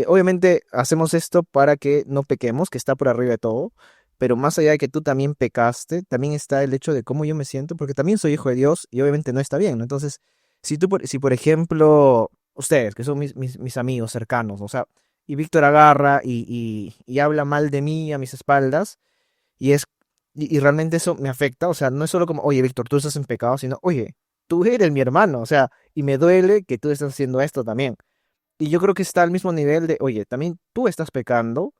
Obviamente hacemos esto para que no pequemos, que está por arriba de todo, pero más allá de que tú también pecaste, también está el hecho de cómo yo me siento, porque también soy hijo de Dios y obviamente no está bien, ¿no? Entonces, si por ejemplo, ustedes, que son mis amigos cercanos, o sea, y Víctor agarra y habla mal de mí a mis espaldas, y es y realmente eso me afecta, o sea, no es solo como, oye, Víctor, tú estás en pecado, sino, oye, tú eres mi hermano, o sea, y me duele que tú estés haciendo esto también. Y yo creo que está al mismo nivel de, oye, también tú estás pecando,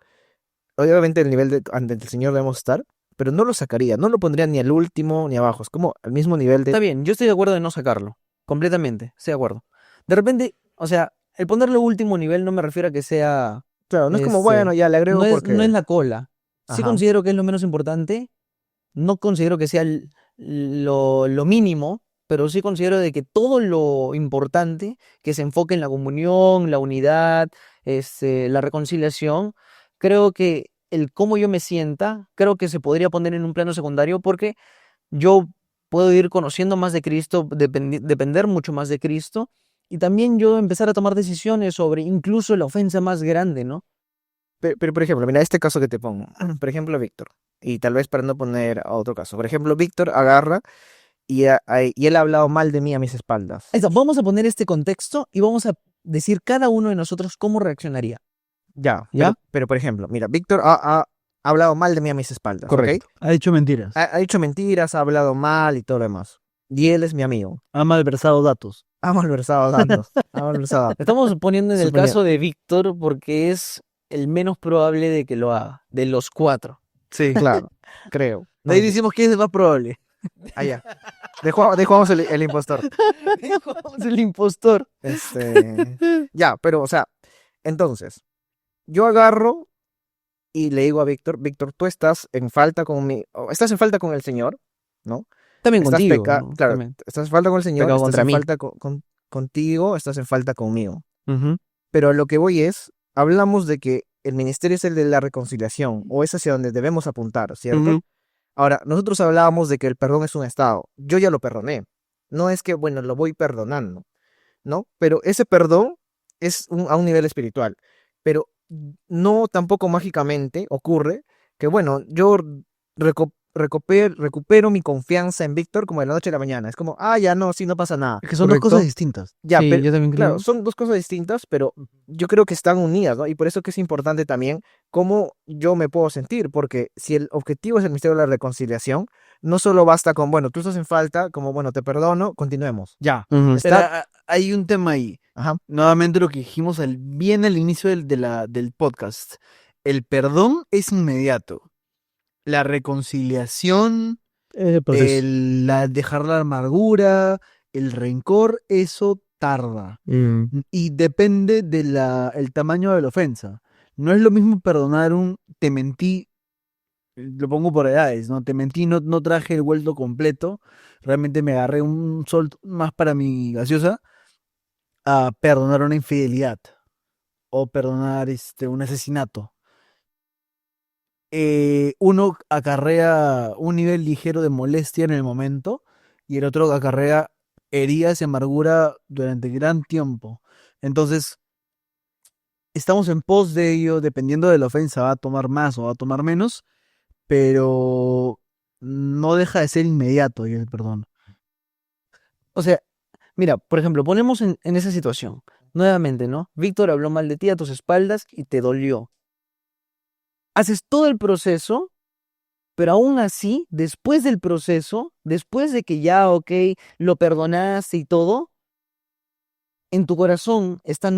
obviamente el nivel ante el Señor debemos estar, pero no lo sacaría, no lo pondría ni al último ni abajo, es como al mismo nivel Está de, bien, yo estoy de acuerdo de no sacarlo, completamente, estoy de acuerdo. De repente, o sea, el ponerlo último nivel no me refiero a que sea, claro, no es como, bueno, este, ya le agrego no es porque, la cola. Sí ajá, considero que es lo menos importante, no considero que sea lo mínimo, pero sí considero de que todo lo importante que se enfoque en la comunión, la unidad, la reconciliación, creo que el cómo yo me sienta, creo que se podría poner en un plano secundario porque yo puedo ir conociendo más de Cristo, depender mucho más de Cristo y también yo empezar a tomar decisiones sobre incluso la ofensa más grande, ¿no? pero, por ejemplo, mira este caso que te pongo, por ejemplo, Víctor, y tal vez para no poner a otro caso, por ejemplo, Víctor agarra y él ha hablado mal de mí a mis espaldas. Vamos a poner este contexto y vamos a decir cada uno de nosotros cómo reaccionaría, Ya, ¿ya? pero por ejemplo, mira, Víctor ha hablado mal de mí a mis espaldas, ¿ok? Correcto. Ha dicho mentiras. Ha dicho mentiras, ha hablado mal y todo lo demás. Y él es mi amigo. Ha malversado datos. Ha malversado datos. Ha malversado datos. Estamos poniendo en el Suponiendo. caso de Víctor porque es el menos probable de que lo haga, de los cuatro. Sí. Claro, creo. De ahí decimos que es el más probable. Allá. Dejamos el impostor. Es el impostor. Ya, pero, o sea, entonces, yo agarro y le digo a Víctor, Víctor, tú estás en falta con el Señor, ¿no? También estás contigo, peca, ¿no? claro, También. estás en falta con el Señor, Pecado estás contra en mí. falta contigo, estás en falta conmigo. Ujú. Pero a lo que voy es, hablamos de que el ministerio es el de la reconciliación, o es hacia donde debemos apuntar, ¿cierto? Ujú. Ahora, nosotros hablábamos de que el perdón es un estado. Yo ya lo perdoné. No es que, bueno, lo voy perdonando, ¿no? Pero ese perdón es a un nivel espiritual. Pero no tampoco mágicamente ocurre que, bueno, yo recupero mi confianza en Víctor como de la noche a la mañana. Es como, ya no, sí, no pasa nada. Es que son dos cosas ¿Correcto? distintas. Ya, Sí, pero yo también claro, creo. son dos cosas distintas, pero yo creo que están unidas, ¿no? Y por eso que es importante también cómo yo me puedo sentir, porque si el objetivo es el misterio de la reconciliación, no solo basta con, bueno, tú estás en falta, como, bueno, te perdono, continuemos. Ya. Ujú. Pero Está, hay un tema ahí. ajá, Nuevamente lo que dijimos bien al inicio del podcast. El perdón es inmediato. La reconciliación, Proceso. dejar la amargura, el rencor, eso tarda. Y depende el tamaño de la ofensa. No es lo mismo perdonar te mentí, lo pongo por edades, ¿no? Te mentí, no traje el vuelto completo, realmente me agarré un sol más para mi gaseosa, a perdonar una infidelidad o perdonar un asesinato. Uno acarrea un nivel ligero de molestia en el momento y el otro acarrea heridas y amargura durante gran tiempo. Entonces, estamos en pos de ello, dependiendo de la ofensa, va a tomar más o va a tomar menos, pero no deja de ser inmediato y el perdón. O sea, mira, por ejemplo, ponemos en esa situación. Nuevamente, ¿no? Víctor habló mal de ti a tus espaldas y te dolió. Haces todo el proceso, pero aún así, después del proceso, después de que ya, ok, lo perdonaste y todo, en tu corazón está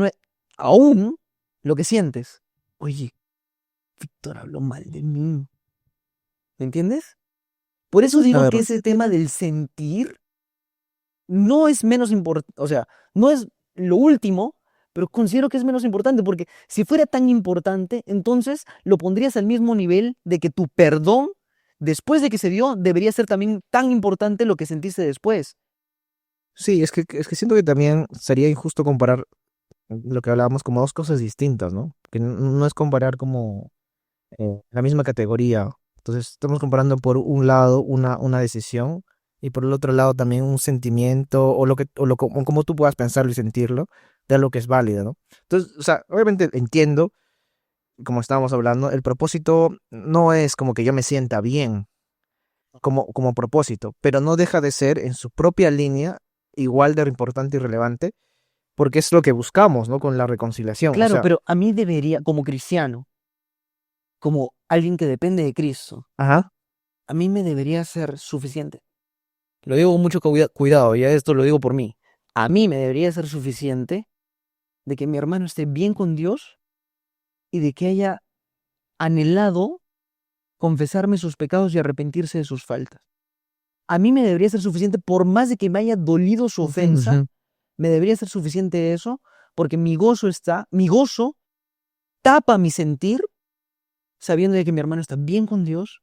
aún lo que sientes. Oye, Víctor habló mal de mí. ¿Me entiendes? Por eso A digo ver, que ese tema del sentir no es menos importante, o sea, no es lo último, pero considero que es menos importante, porque si fuera tan importante, entonces lo pondrías al mismo nivel de que tu perdón, después de que se dio, debería ser también tan importante lo que sentiste después. sí, es que siento que también sería injusto comparar lo que hablábamos como dos cosas distintas, ¿no? Que no es comparar como la misma categoría. Entonces, estamos comparando por un lado una decisión y por el otro lado también un sentimiento o como tú puedas pensarlo y sentirlo de algo que es válido, ¿no? Entonces, o sea, obviamente entiendo, como estábamos hablando, el propósito no es como que yo me sienta bien como propósito, pero no deja de ser en su propia línea igual de importante y relevante porque es lo que buscamos, ¿no? Con la reconciliación. O Claro, sea, pero a mí debería, como cristiano, como alguien que depende de Cristo, ajá, a mí me debería ser suficiente. Lo digo con mucho cuidado, ya esto lo digo por mí. A mí me debería ser suficiente de que mi hermano esté bien con Dios y de que haya anhelado confesarme sus pecados y arrepentirse de sus faltas. A mí me debería ser suficiente, por más de que me haya dolido su ofensa, Ujú. me debería ser suficiente eso, porque mi gozo tapa mi sentir, sabiendo de que mi hermano está bien con Dios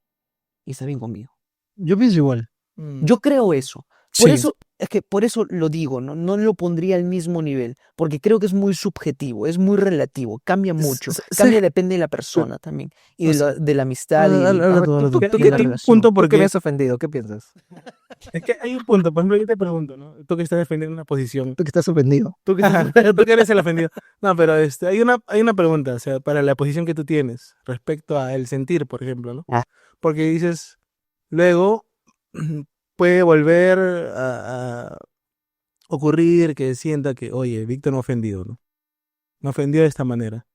y está bien conmigo. Yo pienso igual. Yo creo eso. Por Sí. eso, es que por eso lo digo, ¿no? No lo pondría al mismo nivel, porque creo que es muy subjetivo, es muy relativo, cambia mucho, cambia, depende de la persona también, y o de la amistad y Habla tú, habla tú. ¿Tú y qué la hay un relación. punto ¿Tú que me porque has ofendido? ¿Qué piensas? es que hay un punto, por ejemplo, yo te pregunto, ¿no? Tú que estás defendiendo una posición, ¿Tú que estás ofendido? tú que, tú que eres el ofendido. No, pero hay una pregunta, o sea, para la posición que tú tienes respecto a el sentir, por ejemplo, ¿no? Ah. Porque dices, luego puede volver a ocurrir que sienta que, oye, Víctor me ha ofendido, ¿no? Me ofendió de esta manera.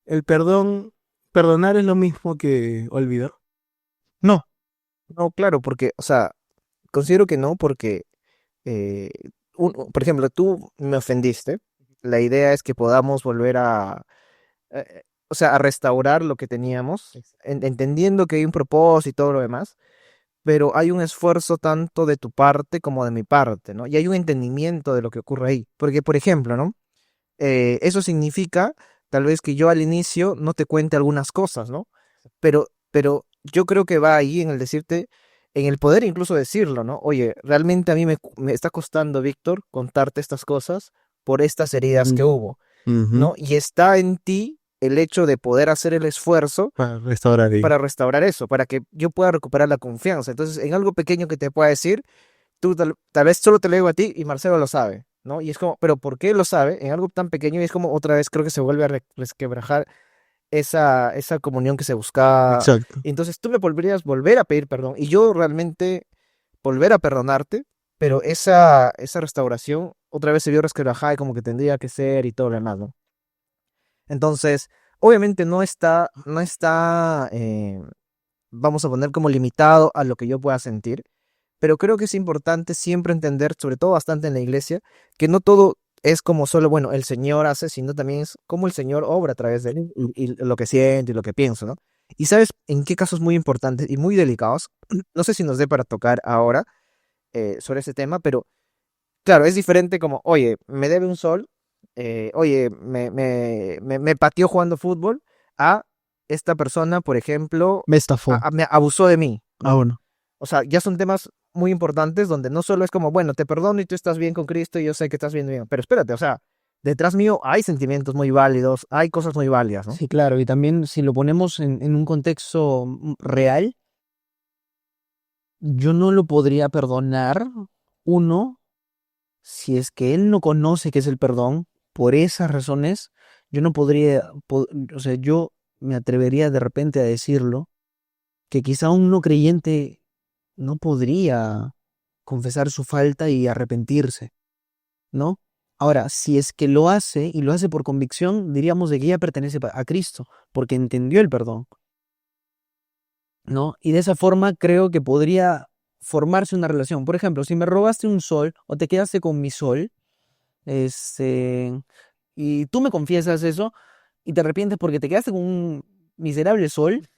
El perdonar es lo mismo que olvidar. No. No, claro, porque, o sea, considero que no, porque, eh, por ejemplo, tú me ofendiste. La idea es que podamos volver o sea, a restaurar lo que teníamos, entendiendo que hay un propósito y todo lo demás, pero hay un esfuerzo tanto de tu parte como de mi parte, ¿no? Y hay un entendimiento de lo que ocurre ahí. Porque, por ejemplo, ¿no? Eso significa tal vez que yo al inicio no te cuente algunas cosas, ¿no? Pero yo creo que va ahí en el decirte, en el poder incluso decirlo, ¿no? Oye, realmente a mí me está costando, Víctor, contarte estas cosas por estas heridas que hubo, ¿no? Y está en ti el hecho de poder hacer el esfuerzo Para restaurar ahí. para restaurar eso, para que yo pueda recuperar la confianza. Entonces, en algo pequeño que te pueda decir, tú tal vez solo te lo digo a ti y Marcelo lo sabe, ¿no? Y es como, pero ¿por qué lo sabe? En algo tan pequeño y es como otra vez creo que se vuelve a resquebrajar esa comunión que se buscaba. Exacto. Entonces tú me podrías volver a pedir perdón y yo realmente volver a perdonarte, pero esa restauración otra vez se vio resquebrajada y como que tendría que ser y todo lo demás, ¿no? Entonces, obviamente no está, vamos a poner como limitado a lo que yo pueda sentir, pero creo que es importante siempre entender, sobre todo bastante en la iglesia, que no todo es como solo, bueno, el Señor hace, sino también es como el Señor obra a través de él y lo que siento y lo que pienso, ¿no? Y sabes en qué casos muy importantes y muy delicados, no sé si nos dé para tocar ahora sobre ese tema, pero claro, es diferente como, oye, me debe un sol, oye, me pateó jugando fútbol, a esta persona, por ejemplo, Me estafó. me abusó de mí, ¿no? Ah, bueno. O sea, ya son temas muy importantes donde no solo es como, bueno, te perdono y tú estás bien con Cristo y yo sé que estás bien, pero espérate, o sea, detrás mío hay sentimientos muy válidos, hay cosas muy válidas, ¿no? Sí, claro, y también si lo ponemos en un contexto real, yo no lo podría perdonar, uno, si es que él no conoce qué es el perdón, por esas razones, yo no podría, o sea, yo me atrevería de repente a decirlo, que quizá un no creyente no podría confesar su falta y arrepentirse, ¿no? Ahora, si es que lo hace y lo hace por convicción, diríamos de que ya pertenece a Cristo, porque entendió el perdón, ¿no? Y de esa forma creo que podría formarse una relación. Por ejemplo, si me robaste un sol o te quedaste con mi sol, este, y tú me confiesas eso y te arrepientes porque te quedaste con un miserable sol,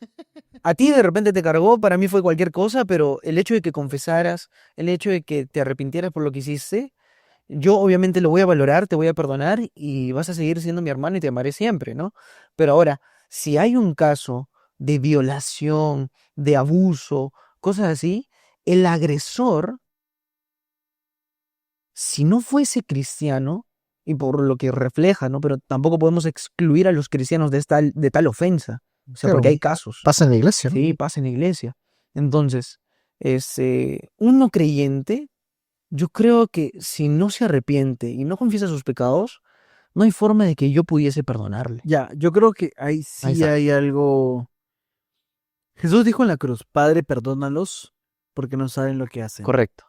a ti de repente te cargó, para mí fue cualquier cosa, pero el hecho de que confesaras, el hecho de que te arrepintieras por lo que hiciste, yo obviamente lo voy a valorar, te voy a perdonar y vas a seguir siendo mi hermano y te amaré siempre, ¿no? Pero ahora, si hay un caso de violación, de abuso, cosas así, el agresor, si no fuese cristiano, y por lo que refleja, ¿no? Pero tampoco podemos excluir a los cristianos de tal ofensa. O sea, Claro, porque hay casos. pasa en la iglesia, ¿no? Sí, pasa en la iglesia. Entonces, un no creyente, yo creo que si no se arrepiente y no confiesa sus pecados, no hay forma de que yo pudiese perdonarle. Ya, yo creo que ahí Ahí sí está. hay algo. Jesús dijo en la cruz, Padre, perdónalos porque no saben lo que hacen. Correcto.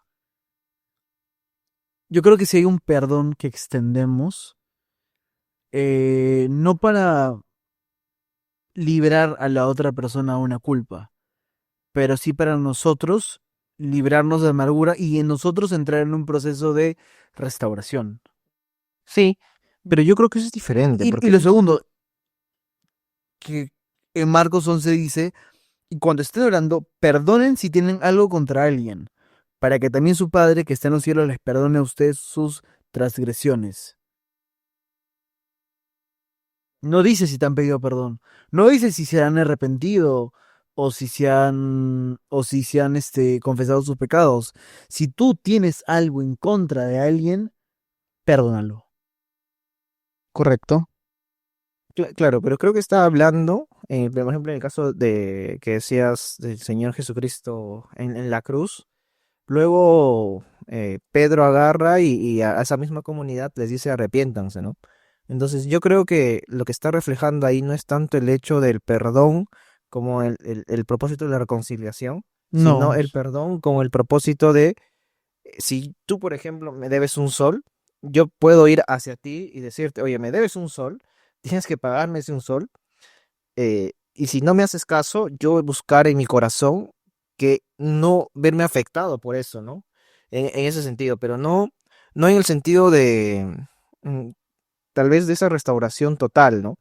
Yo creo que si hay un perdón que extendemos, no para librar a la otra persona una culpa, pero sí para nosotros librarnos de amargura y en nosotros entrar en un proceso de restauración. Sí, pero yo creo que eso es diferente, Y porque lo segundo, que en Marcos 11 dice, y cuando estén orando, perdonen si tienen algo contra alguien, para que también su Padre que está en los cielos les perdone a ustedes sus transgresiones. No dice si te han pedido perdón. No dice si se han arrepentido o si se han confesado sus pecados. Si tú tienes algo en contra de alguien, perdónalo. correcto. Claro, pero creo que está hablando, por ejemplo, en el caso de que decías del Señor Jesucristo en la cruz, luego Pedro agarra y a esa misma comunidad les dice arrepiéntanse, ¿no? Entonces yo creo que lo que está reflejando ahí no es tanto el hecho del perdón como el propósito de la reconciliación, sino No. el perdón como el propósito de, si tú, por ejemplo, me debes un sol, yo puedo ir hacia ti y decirte, oye, me debes un sol, tienes que pagarme ese un sol, y si no me haces caso, yo voy a buscar en mi corazón que no verme afectado por eso, ¿no? En ese sentido, pero no en el sentido de, tal vez de esa restauración total, ¿no?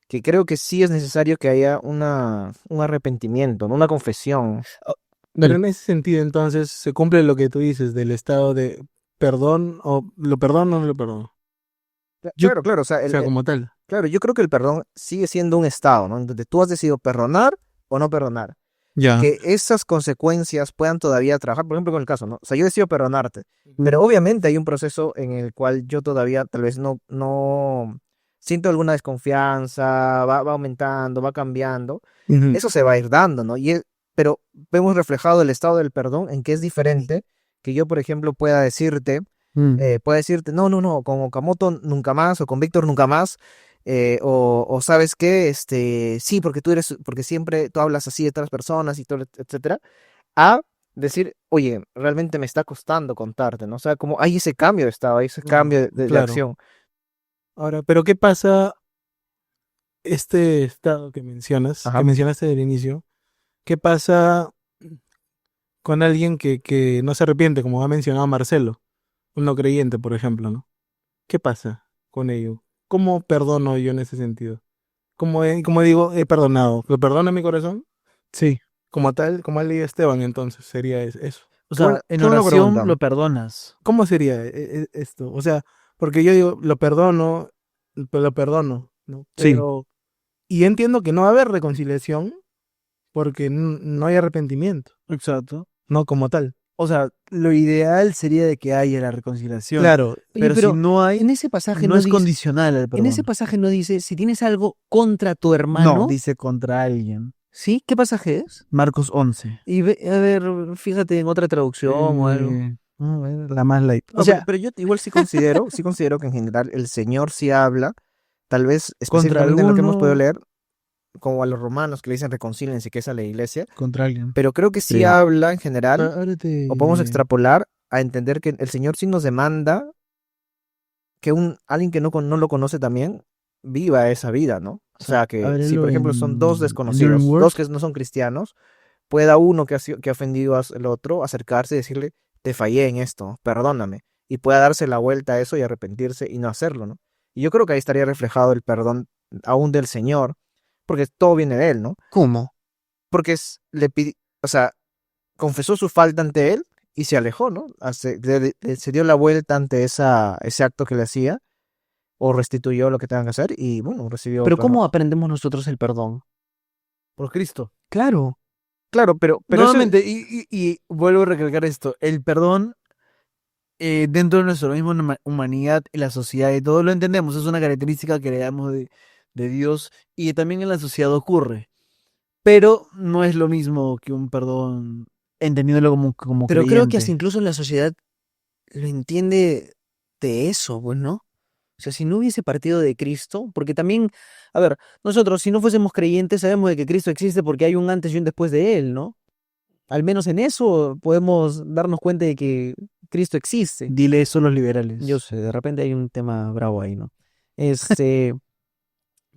Que creo que sí es necesario que haya un arrepentimiento, ¿no? Una confesión. Pero en ese sentido, entonces, se cumple lo que tú dices del estado de perdón, o lo perdono o no lo perdono. Claro, claro, o sea, O sea, como tal. claro, yo creo que el perdón sigue siendo un estado, ¿no? Donde tú has decidido perdonar o no perdonar. Ya. que esas consecuencias puedan todavía trabajar, por ejemplo, con el caso, ¿no? O sea, yo decido perdonarte, pero obviamente hay un proceso en el cual yo todavía tal vez no siento alguna desconfianza, va aumentando, va cambiando. Ujú. Eso se va a ir dando, ¿no? Pero vemos reflejado el estado del perdón en que es diferente que yo, por ejemplo, pueda decirte, no, no, no, con Okamoto nunca más, o con Víctor nunca más, o sabes qué, sí, porque siempre tú hablas así de otras personas y todo, etcétera, a decir, oye, realmente me está costando contarte, ¿no? O sea, como hay ese cambio de estado, hay ese cambio de Claro. acción. Ahora, pero ¿qué pasa este estado que mencionas, Ajá. que mencionaste del inicio? ¿Qué pasa con alguien que no se arrepiente, como ha mencionado Marcelo, un no creyente, por ejemplo, ¿no? ¿Qué pasa con ello? ¿Cómo perdono yo en ese sentido? Como digo, he perdonado. ¿Lo perdona mi corazón? Sí. Como tal, como ha leído Esteban, entonces sería eso. O Qué buena- sea, en qué buena oración pregunta. lo perdonas. ¿Cómo sería esto? O sea, porque yo digo, lo perdono, lo perdono, ¿no? Sí. Pero, y entiendo que no va a haber reconciliación porque no hay arrepentimiento, Exacto. no como tal. O sea, lo ideal sería de que haya la reconciliación. Claro, Oye, Pero si no hay, en ese pasaje no no es dice, condicional el en perdón. ese pasaje no dice, si tienes algo contra tu No, hermano, dice contra alguien. ¿sí? ¿Qué pasaje es? Marcos 11. Y a ver, fíjate en otra traducción o algo. A ver, la más light. No, O sea, pero yo igual sí considero que en general el Señor sí habla, tal vez contra específicamente en lo que hemos podido alguno, leer, como a los romanos que le dicen reconcíliense, que es a la iglesia, contra alguien. pero creo que sí Sí. habla en general, Ahora te... o podemos extrapolar a entender que el Señor sí nos demanda que alguien que no lo conoce también viva esa vida, ¿no? O sea, que si por ejemplo son dos desconocidos, Enduring Word. dos que no son cristianos, pueda uno que ha ofendido al otro acercarse y decirle, te fallé en esto, perdóname, y pueda darse la vuelta a eso y arrepentirse y no hacerlo, ¿no? Y yo creo que ahí estaría reflejado el perdón aún del Señor, porque todo viene de Él, ¿no? ¿Cómo? Porque o sea, confesó su falta ante Él y se alejó, ¿no? Se dio la vuelta ante ese acto que le hacía, o restituyó lo que tengan que hacer, y bueno, recibió Pero perdón. ¿cómo aprendemos nosotros el perdón? Por Cristo. Claro. Claro, pero eso- Nuevamente, y vuelvo a recalcar esto, el perdón dentro de nuestra misma humanidad y la sociedad y todo lo entendemos, es una característica que le damos de Dios y también en la sociedad ocurre, pero no es lo mismo que un perdón entendiéndolo como Pero creo que hasta creyente. incluso la sociedad lo entiende de eso, pues, ¿no? O sea, si no hubiese partido de Cristo, porque también, a ver, nosotros si no fuésemos creyentes sabemos de que Cristo existe porque hay un antes y un después de Él, ¿no? Al menos en eso podemos darnos cuenta de que Cristo existe. Dile eso a los liberales. Yo sé, de repente hay un tema bravo ahí, ¿no?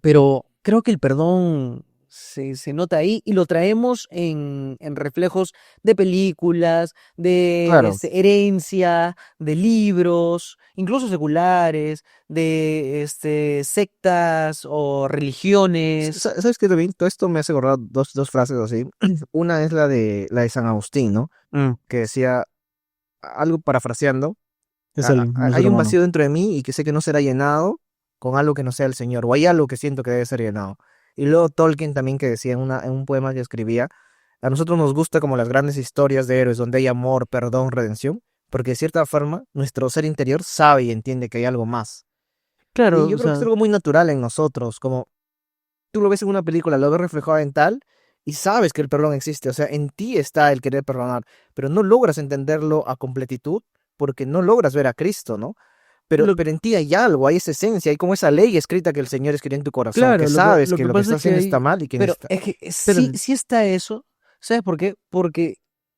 Pero creo que el perdón se nota ahí y lo traemos en reflejos de películas, de Claro. herencia, de libros, incluso seculares, de sectas o religiones. ¿Sabes qué, David? Todo esto me hace acordar dos frases así. Una es la de San Agustín, ¿no? Que decía, algo parafraseando, Es alguien, no es hay un hermano. vacío dentro de mí y que sé que no será llenado con algo que no sea el Señor, o hay algo que siento que debe ser llenado. Y luego Tolkien también que decía en un poema que escribía, a nosotros nos gusta como las grandes historias de héroes donde hay amor, perdón, redención, porque de cierta forma nuestro ser interior sabe y entiende que hay algo más. Claro, Y yo o creo que es sea, algo muy natural en nosotros, como tú lo ves en una película, lo ves reflejado en tal, y sabes que el perdón existe, o sea, en ti está el querer perdonar, pero no logras entenderlo a completitud porque no logras ver a Cristo, ¿no? Pero en ti hay algo, hay esa esencia, hay como esa ley escrita que el Señor escribió en tu corazón, Claro, que lo que- sabes lo que que lo que pasa estás es que haciendo hay- está mal y que pero necesita- es que Espérate. sí está eso. ¿Sabes por qué? Porque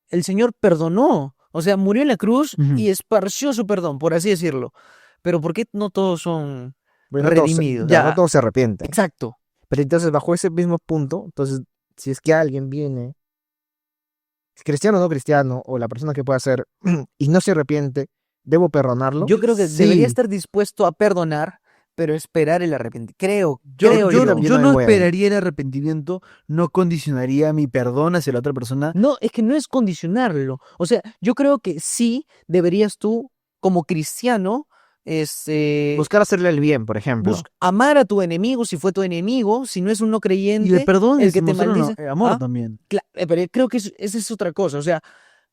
el Señor perdonó. O sea, murió en la cruz Ujú. y esparció su perdón, por así decirlo. Pero ¿por qué no todos son Bueno, no todos redimidos? no todos se arrepienten. Exacto. Pero entonces, bajo ese mismo punto, entonces, si es que alguien viene, cristiano o no cristiano, o la persona que pueda ser, y no se arrepiente, ¿debo perdonarlo? Yo creo que Sí. debería estar dispuesto a perdonar, pero esperar el arrepentimiento. Creo Yo, yo. yo, yo yo también no voy ahí. esperaría el arrepentimiento, no condicionaría mi perdón hacia la otra persona. No, es que no es condicionarlo. O sea, yo creo que sí deberías tú, como cristiano, Buscar hacerle el bien, por ejemplo. amar a tu enemigo si fue tu enemigo, si no es un no Y el creyente, perdón el es que te mostrar maldice. amor ¿Ah? también. Pero creo que esa es otra cosa. O sea,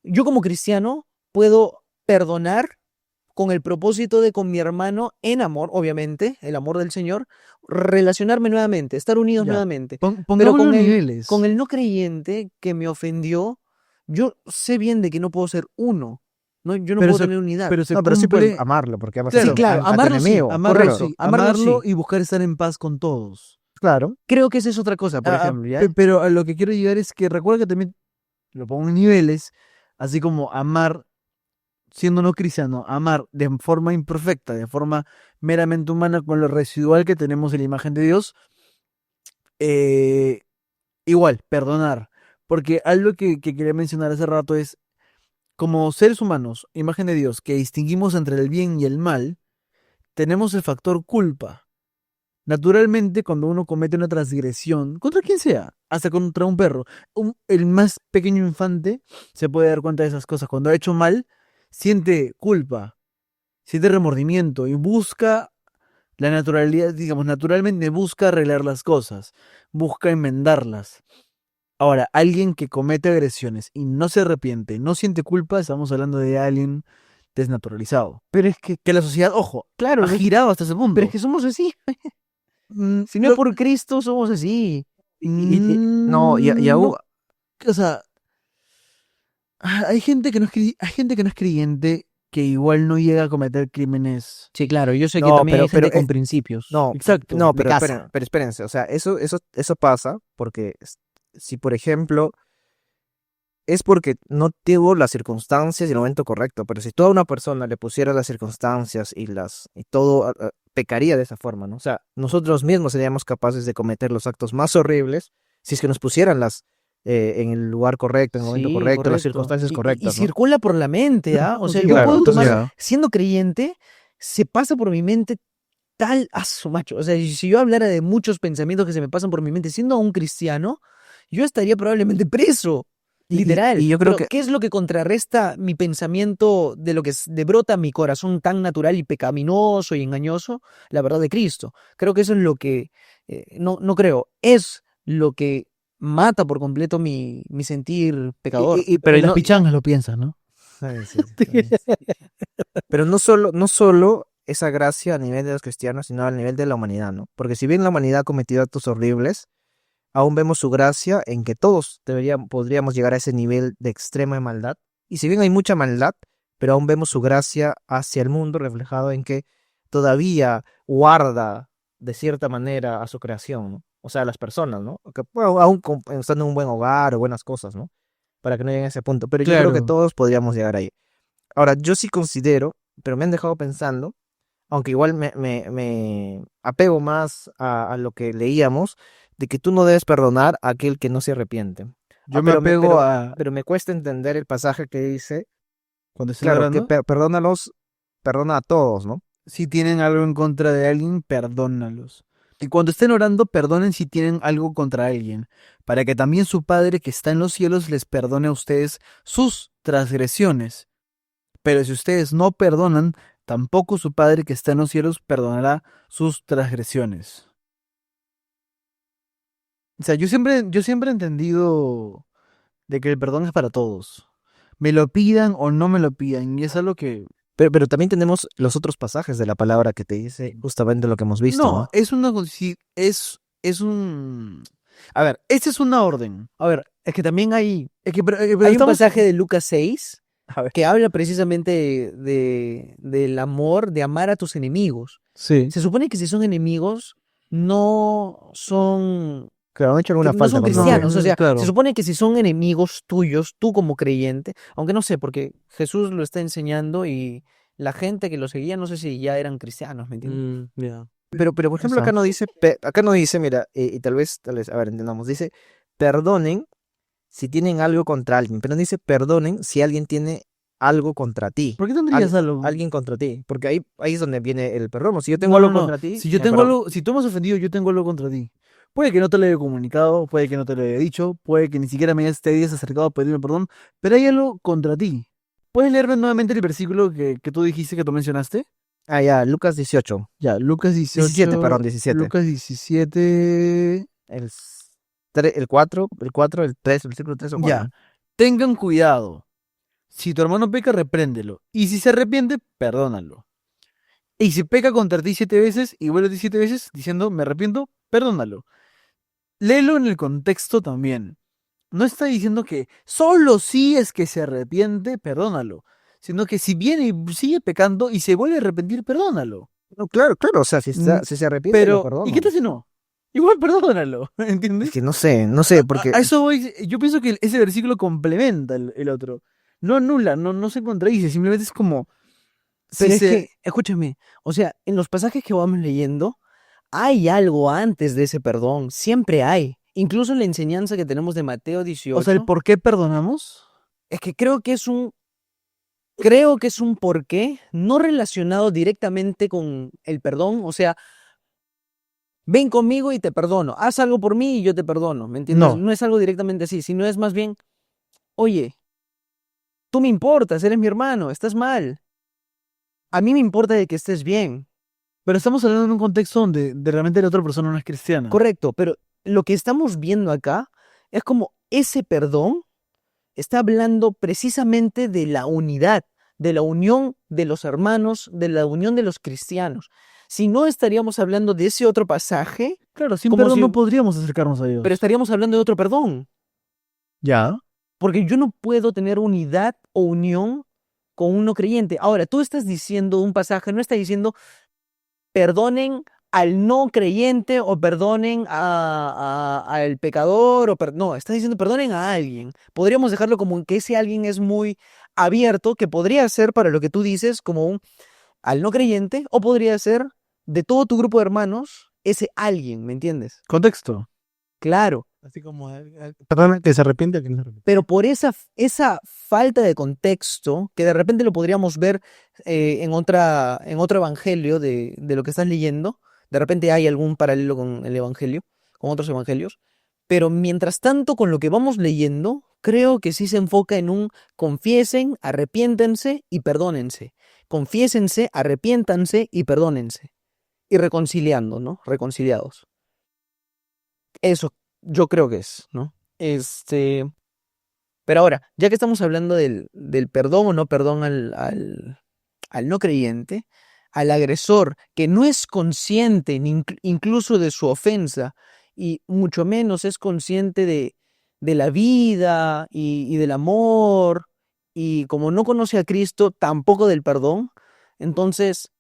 yo como cristiano puedo perdonar con el propósito de con mi hermano en amor, obviamente, el amor del Señor, relacionarme nuevamente, estar unidos Ya. nuevamente. Pero Pongámoslo en niveles. con el no creyente que me ofendió, yo sé bien de que no puedo ser uno. No, yo no Pero puedo se, tener unidad. pero se No, pero sí puedes cumple. amarlo, porque amas Claro, Sí, claro, a tu amarlo sí, enemigo. Amarlo Correcto. sí, amarlo amarlo sí. y buscar estar en paz con todos. Claro. Creo que esa es otra cosa, por ejemplo, ¿ya? Pero a lo que quiero llegar es que recuerda que también lo pongo en niveles, así como amar, siendo no cristiano, amar de forma imperfecta, de forma meramente humana, con lo residual que tenemos en la imagen de Dios, eh, igual, perdonar. Porque algo que quería mencionar hace rato es, como seres humanos, imagen de Dios, que distinguimos entre el bien y el mal, tenemos el factor culpa. Naturalmente, cuando uno comete una transgresión, contra quien sea, hasta contra un perro, el más pequeño infante se puede dar cuenta de esas cosas. Cuando ha hecho mal, siente culpa, siente remordimiento y busca la naturalidad, digamos, naturalmente busca arreglar las cosas, busca enmendarlas. Ahora, alguien que comete agresiones y no se arrepiente, no siente culpa, estamos hablando de alguien desnaturalizado. Pero es que, Que la sociedad, ojo, claro, ha girado hasta ese punto. pero es que somos así. Si no es por Cristo, somos así. No, y aún, O sea, hay gente que no es hay gente que no es creyente que igual no llega a cometer crímenes. Sí, claro, yo sé que No, también hay pero, gente con principios. no, Exacto. no, de casa. pero espérense, o sea, eso pasa porque si, por ejemplo, es porque no tuvo las circunstancias y el momento correcto, pero si toda una persona le pusiera las circunstancias y todo pecaría de esa forma, ¿no? O sea, nosotros mismos seríamos capaces de cometer los actos más horribles si es que nos pusieran en el lugar correcto, en el momento Sí, correcto, las correcto. circunstancias Y correctas, ¿no? circula por la mente, ¿ah? O sea, Sí, yo claro, puedo entonces- tomar, siendo creyente, se pasa por mi mente tal aso, macho. O sea, si yo hablara de muchos pensamientos que se me pasan por mi mente siendo un cristiano, yo estaría probablemente preso. Literal. y yo creo Pero, que ¿qué es lo que contrarresta mi pensamiento de lo que de brota mi corazón tan natural y pecaminoso y engañoso? La verdad de Cristo. Creo que eso es lo que, no creo, es lo que mata por completo mi sentir pecador. pero En las no, pichangas lo piensas, ¿no? pero no solo esa gracia a nivel de los cristianos, sino a nivel de la humanidad, ¿no? Porque si bien la humanidad ha cometido actos horribles, aún vemos su gracia en que todos podríamos llegar a ese nivel de extrema maldad. Y si bien hay mucha maldad, pero aún vemos su gracia hacia el mundo reflejado en que todavía guarda de cierta manera a su creación, ¿no? O sea, a las personas, ¿no? Que bueno, aún estando en un buen hogar o buenas cosas, ¿no? Para que no lleguen a ese punto. Pero yo creo que Claro. todos podríamos llegar ahí. Ahora, yo sí considero, pero me han dejado pensando, aunque igual me apego más a lo que leíamos, de que tú no debes perdonar a aquel que no se arrepiente. Yo me apego a. Pero me cuesta entender el pasaje que dice, Cuando estén claro, que orando, perdona a todos, ¿no? si tienen algo en contra de alguien, perdónalos. Y cuando estén orando, perdonen si tienen algo contra alguien, para que también su Padre que está en los cielos les perdone a ustedes sus transgresiones. Pero si ustedes no perdonan, tampoco su Padre que está en los cielos perdonará sus transgresiones. O sea, yo siempre he entendido de que el perdón es para todos. Me lo pidan o no me lo pidan. Y es algo que... Pero también tenemos los otros pasajes de la palabra que te dice justamente lo que hemos visto, ¿no? es una... Es un... A ver, esta es una orden. A ver, es que también hay, Pero hay un estamos... pasaje de Lucas 6 A ver. que habla precisamente del amor, de amar a tus enemigos. Sí. Se supone que si son enemigos, no son, Claro, han hecho alguna no falta son contra cristianos. nosotros. O sea, claro. se supone que si son enemigos tuyos, tú como creyente, aunque no sé, porque Jesús lo está enseñando y la gente que lo seguía, no sé si ya eran cristianos, ¿me entiendes? Ya. Pero por ejemplo, acá no dice, mira, y tal vez, a ver, entendamos, dice, perdonen si tienen algo contra alguien, pero no dice perdonen si alguien tiene algo contra ti. ¿Por qué tendrías algo? Alguien contra ti, porque ahí es donde viene el perdón. Si yo tengo No, algo no, no. contra ti, Si yo me tengo perdono. algo, si tú me has ofendido, yo tengo algo contra ti. Puede que no te lo haya comunicado, puede que no te lo haya dicho, puede que ni siquiera te hayas acercado a pedirme perdón, pero hay algo contra ti. ¿Puedes leerme nuevamente el versículo que tú dijiste, que tú mencionaste? Ah, ya, Lucas 18. Ya, Lucas 18. 17, perdón, 17. Lucas 17. El 4, el 3, el versículo 3 o 4. Ya. Tengan cuidado. Si tu hermano peca, repréndelo. Y si se arrepiente, perdónalo. Y si peca contra ti 7 veces y vuelve a ti 7 veces diciendo me arrepiento, perdónalo. Léelo en el contexto también. No está diciendo que solo si es que se arrepiente, perdónalo. Sino que si viene y sigue pecando y se vuelve a arrepentir, perdónalo. No, claro, o sea, si se arrepiente, lo Pero, perdono. ¿y qué tal si no? Igual perdónalo, ¿entiendes? Es que no sé, porque... A eso voy, yo pienso que ese versículo complementa el otro. No anula, no se contradice, simplemente es como... Pero si es que, escúchame, o sea, en los pasajes que vamos leyendo, hay algo antes de ese perdón, siempre hay. Incluso en la enseñanza que tenemos de Mateo 18. O sea, el por qué perdonamos. Es que creo que es un porqué no relacionado directamente con el perdón. O sea, ven conmigo y te perdono. Haz algo por mí y yo te perdono. ¿Me entiendes? No. No es algo directamente así, sino es más bien, oye, tú me importas, eres mi hermano, estás mal. A mí me importa de que estés bien. Pero estamos hablando en un contexto donde realmente la otra persona no es cristiana. Correcto, pero lo que estamos viendo acá es como ese perdón está hablando precisamente de la unidad, de la unión de los hermanos, de la unión de los cristianos. Si no, estaríamos hablando de ese otro pasaje, Claro, sin como perdón si- no podríamos acercarnos a Dios. pero estaríamos hablando de otro perdón. Ya. Porque yo no puedo tener unidad o unión con un no creyente. Ahora, tú estás diciendo un pasaje, no estás diciendo perdonen al no creyente o perdonen al pecador. No, estás diciendo perdonen a alguien. Podríamos dejarlo como que ese alguien es muy abierto, que podría ser para lo que tú dices como un al no creyente, o podría ser de todo tu grupo de hermanos, ese alguien, ¿me entiendes? Contexto. Claro. Así como, perdona, que se arrepiente o que no se arrepiente. Pero por esa falta de contexto, que de repente lo podríamos ver en otro evangelio de lo que estás leyendo, de repente hay algún paralelo con el evangelio, con otros evangelios, pero mientras tanto con lo que vamos leyendo, creo que sí se enfoca en un confiesen, arrepiéntense y perdónense. Confiésense, arrepiéntanse y perdónense. Y reconciliando, ¿no? Reconciliados. Eso yo creo que es, ¿no? Pero ahora, ya que estamos hablando del perdón o no perdón al no creyente, al agresor que no es consciente incluso de su ofensa y mucho menos es consciente de la vida y del amor, y como no conoce a Cristo, tampoco del perdón, entonces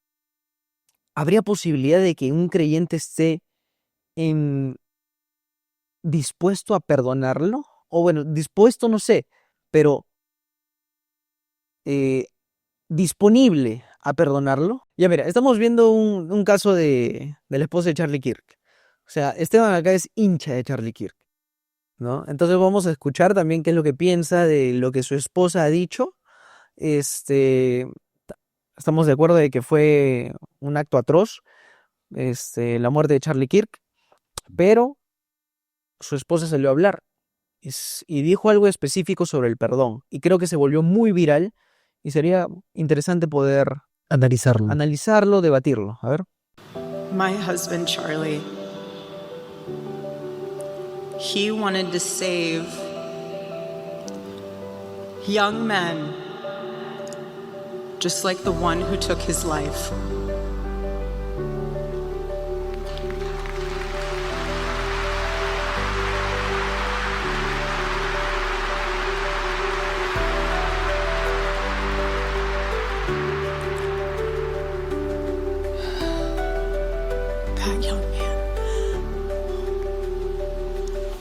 habría posibilidad de que un creyente esté dispuesto a perdonarlo, o bueno, dispuesto no sé, pero disponible a perdonarlo. Ya mira, estamos viendo un caso de la esposa de Charlie Kirk. O sea, Esteban acá es hincha de Charlie Kirk, ¿no? Entonces vamos a escuchar también qué es lo que piensa de lo que su esposa ha dicho. Estamos de acuerdo de que fue un acto atroz, la muerte de Charlie Kirk, pero su esposa salió a hablar y dijo algo específico sobre el perdón. Y creo que se volvió muy viral y sería interesante poder Analizarlo. analizarlo, debatirlo. A ver. My husband, Charlie, he wanted to save young men just like the one who took his life.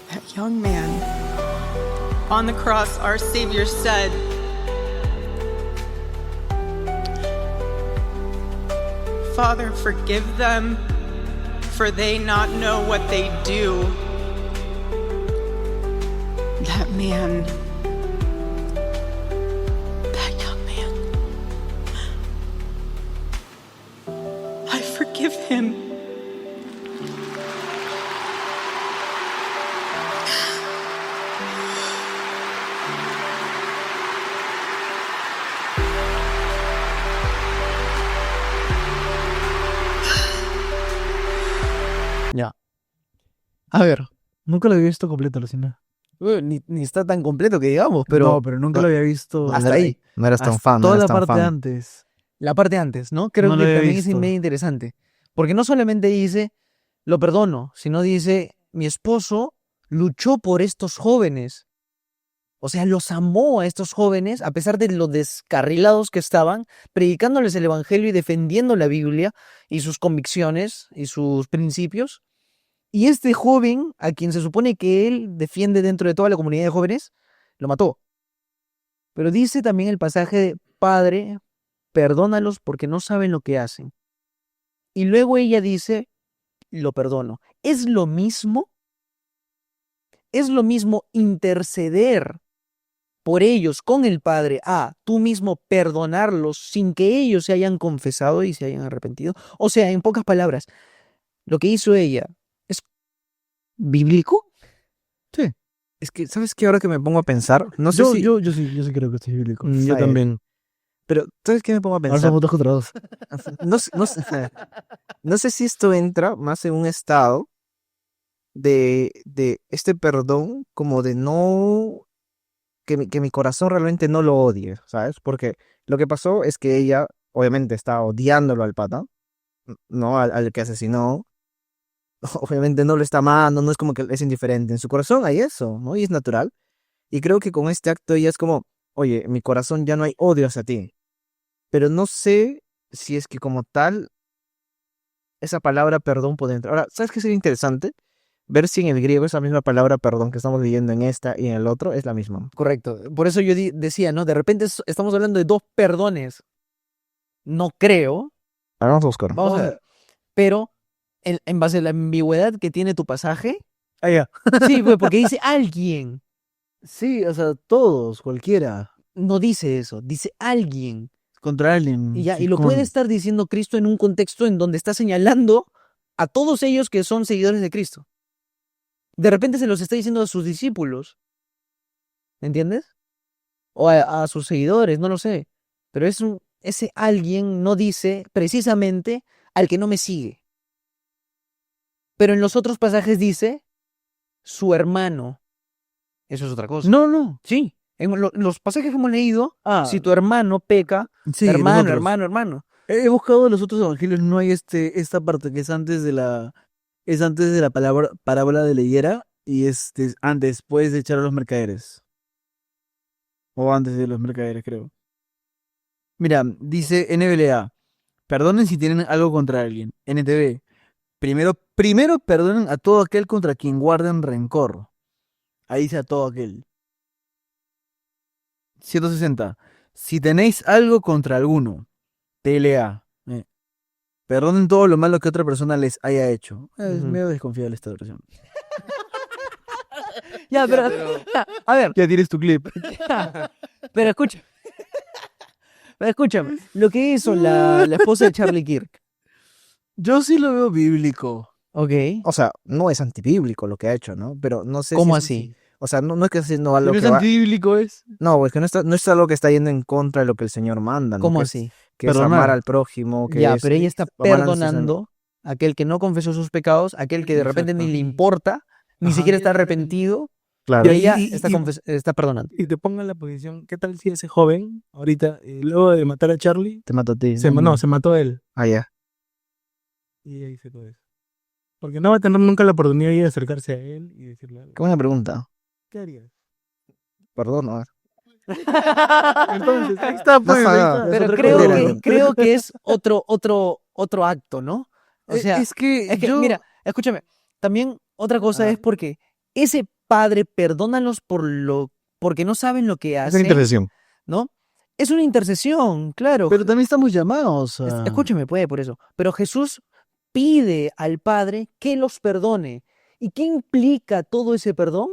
That young man. On the cross, our Savior said, "Father, forgive them, for they not know what they do." That man, that young man, I forgive him. A ver, Nunca lo había visto completo, Lucina. ni está tan completo que digamos, pero No, pero nunca lo había visto. hasta ahí. No eras tan Hasta fan, no toda eras la tan parte fan. antes. La parte antes, ¿no? Creo No lo que había también es visto. medio interesante. Porque no solamente dice, lo perdono, sino dice, mi esposo luchó por estos jóvenes. O sea, los amó a estos jóvenes, a pesar de lo descarrilados que estaban, predicándoles el evangelio y defendiendo la Biblia y sus convicciones y sus principios. Y este joven, a quien se supone que él defiende dentro de toda la comunidad de jóvenes, lo mató. Pero dice también el pasaje de, Padre, perdónalos porque no saben lo que hacen. Y luego ella dice, lo perdono. Es lo mismo interceder por ellos con el Padre a tú mismo perdonarlos sin que ellos se hayan confesado y se hayan arrepentido. O sea, en pocas palabras, lo que hizo ella es bíblico. Es que, ¿sabes qué? Ahora que me pongo a pensar, no sé si... Yo sí creo que esto es bíblico. Mm, Yo está bien. también. Pero, ¿sabes qué me pongo a Ahora pensar? somos 2 contra 2. No sé si esto entra más en un estado de este perdón, como de no, que mi corazón realmente no lo odie, ¿sabes? Porque lo que pasó es que ella, obviamente, está odiándolo al pata, ¿no? Al que asesinó. Obviamente no lo está amando, no es como que es indiferente. En su corazón hay eso, ¿no? Y es natural. Y creo que con este acto ella es como, oye, en mi corazón ya no hay odio hacia ti. Pero no sé si es que como tal esa palabra perdón puede entrar. Ahora, ¿sabes qué sería interesante? Ver si en el griego esa misma palabra perdón que estamos leyendo en esta y en el otro es la misma. Correcto. Por eso yo decía, ¿no? De repente estamos hablando de dos perdones. No creo. Ahora vamos a buscar. Vamos a ver. Pero en base a la ambigüedad que tiene tu pasaje, Ah, ya. sí, pues, porque dice alguien. Sí, o sea, todos, cualquiera. No dice eso, dice alguien. Contra alguien. Y ya, sí, y lo con- puede estar diciendo Cristo en un contexto en donde está señalando a todos ellos que son seguidores de Cristo. De repente se los está diciendo a sus discípulos. ¿Entiendes? O a sus seguidores, no lo sé. Pero ese alguien no dice precisamente al que no me sigue. Pero en los otros pasajes dice su hermano. Eso es otra cosa. No. Sí, en los pasajes que hemos leído, Ah, si tu hermano peca, sí, hermano, nosotros. hermano. He buscado en los otros evangelios, no hay esta parte que es antes de la parábola de la higuera y después de echar a los mercaderes. O antes de los mercaderes, creo. Mira, dice NBLA, perdonen si tienen algo contra alguien. NTV, primero perdonen a todo aquel contra quien guarden rencor. Ahí dice a todo aquel. 160. Si tenéis algo contra alguno, TLA. Perdonen todo lo malo que otra persona les haya hecho. Es Ujú. medio desconfiable esta versión. Ya, pero, a ver, Ya tienes tu clip. pero escucha. Pero escúchame, lo que hizo la esposa de Charlie Kirk. Yo sí lo veo bíblico. Ok. O sea, no es antibíblico lo que ha hecho, ¿no? Pero no sé ¿Cómo si es así? O sea, no es que esté haciendo Si algo no es que va... antibíblico es No, es que no es algo que está yendo en contra de lo que el Señor manda, ¿no? ¿Cómo Que así? que es Perdonar. amar al prójimo, que Ya, es pero ella está amar a nuestros enemigos. perdonando a aquel que no confesó sus pecados, aquel que de repente ni Exacto. le importa, ni Ajá. siquiera está arrepentido, Claro. y ella Y- está perdonando. Y te pongo en la posición, ¿qué tal si ese joven, ahorita, luego de matar a Charlie, Te mato a ti. se mató él? Ah, ya. Y ella dice todo eso. Porque no va a tener nunca la oportunidad de acercarse a él y decirle algo. Qué buena pregunta. ¿Qué harías? Perdón, a ver. Entonces, ahí está, pues. No, ahí no, está. Pero otra creo cosa. que es otro acto, ¿no? O sea, es que mira, escúchame, también otra cosa Ah. es porque ese padre, perdónalos porque no saben lo que Es una hacen, intercesión. ¿no? Es una intercesión, claro. pero también estamos llamados a... Escúchame, puede por eso. Pero Jesús pide al Padre que los perdone. ¿Y qué implica todo ese perdón?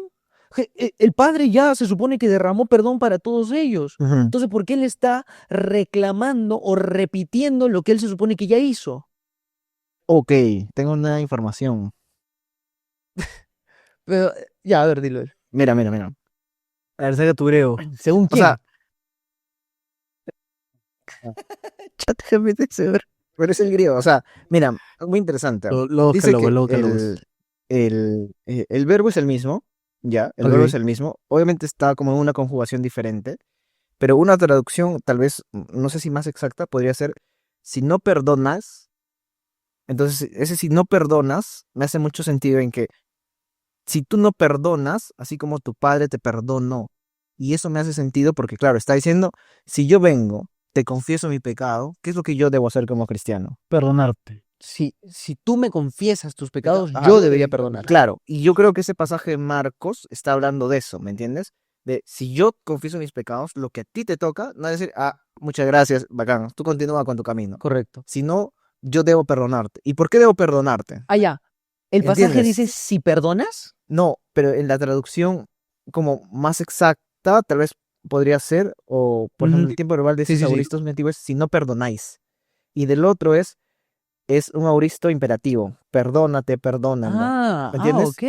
El Padre ya se supone que derramó perdón para todos ellos. Ujú. Entonces, ¿por qué Él está reclamando o repitiendo lo que Él se supone que ya hizo? Ok, tengo una información. Pero, ya, a ver, dilo. Mira. A ver, saca tu grego. ¿Según O quién? sea, ChatGPT, pero es el griego. O sea, mira, muy interesante. Lo Dice búscalo, que lo búscalo. el el verbo es el mismo, ya, el verbo Ok. es el mismo. Obviamente está como en una conjugación diferente, pero una traducción tal vez, no sé si más exacta, podría ser, si no perdonas, entonces ese si no perdonas me hace mucho sentido en que si tú no perdonas, así como tu padre te perdonó, y eso me hace sentido porque, claro, está diciendo, si yo vengo, te confieso mi pecado, ¿qué es lo que yo debo hacer como cristiano? Perdonarte. Si tú me confiesas tus pecados, Ajá, yo debería perdonar. claro, y yo creo que ese pasaje de Marcos está hablando de eso, ¿me entiendes? De si yo confieso mis pecados, lo que a ti te toca, no es decir, muchas gracias, bacán, tú continúa con tu camino, Correcto. sino yo debo perdonarte. ¿Y por qué debo perdonarte? Ah, ya. El pasaje ¿Entiendes? dice, si perdonas. No, pero en la traducción como más exacta, tal vez podría ser, o por ejemplo, el tiempo verbal de Sí, esos sí, sí. auristos subjuntivos es si no perdonáis. Y del otro es un auristo imperativo, perdónate, perdóname. ¿Me entiendes? Ok.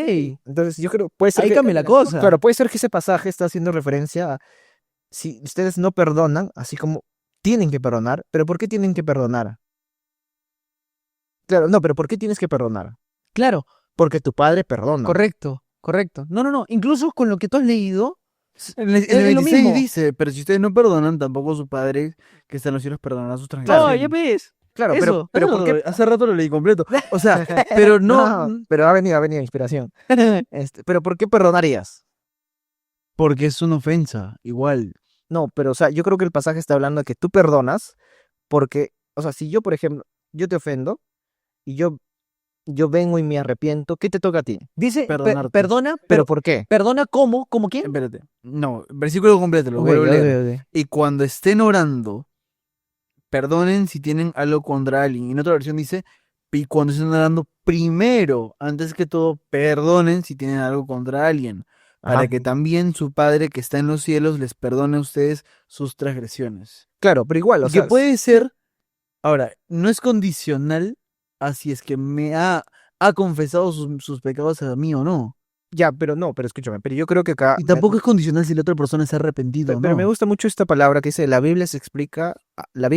Entonces yo creo, puede ser Ahí que, cambia la cosa. claro, puede ser que ese pasaje está haciendo referencia a si ustedes no perdonan, así como tienen que perdonar, pero ¿por qué tienen que perdonar? Claro, no, pero ¿por qué tienes que perdonar? Claro, Porque tu padre perdona. correcto, correcto. No, no, no. Incluso con lo que tú has leído, En el es lo 26 mismo. dice, pero si ustedes no perdonan, tampoco su padre que está en los cielos perdonará sus transgresiones. Oh, ya ves. Claro, Eso. pero ¿por qué? Hace rato lo leí completo. O sea, pero no, No, pero ha venido inspiración. Pero ¿por qué perdonarías? porque es una ofensa, igual. No, pero o sea, yo creo que el pasaje está hablando de que tú perdonas porque, o sea, si yo, por ejemplo, yo te ofendo y yo vengo y me arrepiento, ¿qué te toca a ti? Dice, Perdonarte. perdona, ¿Pero pero por qué? perdona ¿cómo? ¿Cómo quién? Espérate. No, versículo completo, lo Ok, vuelvo a ok, leer. ok. Y cuando estén orando, perdonen si tienen algo contra alguien. Y en otra versión dice, y cuando estén orando, primero, antes que todo, perdonen si tienen algo contra alguien, para Ajá. que también su Padre que está en los cielos les perdone a ustedes sus transgresiones. Claro, pero igual, o Y que sea, puede ser, ahora, no es condicional a si es que ha confesado sus pecados a mí o no. ya, pero no, pero escúchame, pero yo creo que acá, Y tampoco es condicional si la otra persona se ha arrepentido o pero no. me gusta mucho esta palabra que dice, la Biblia explica la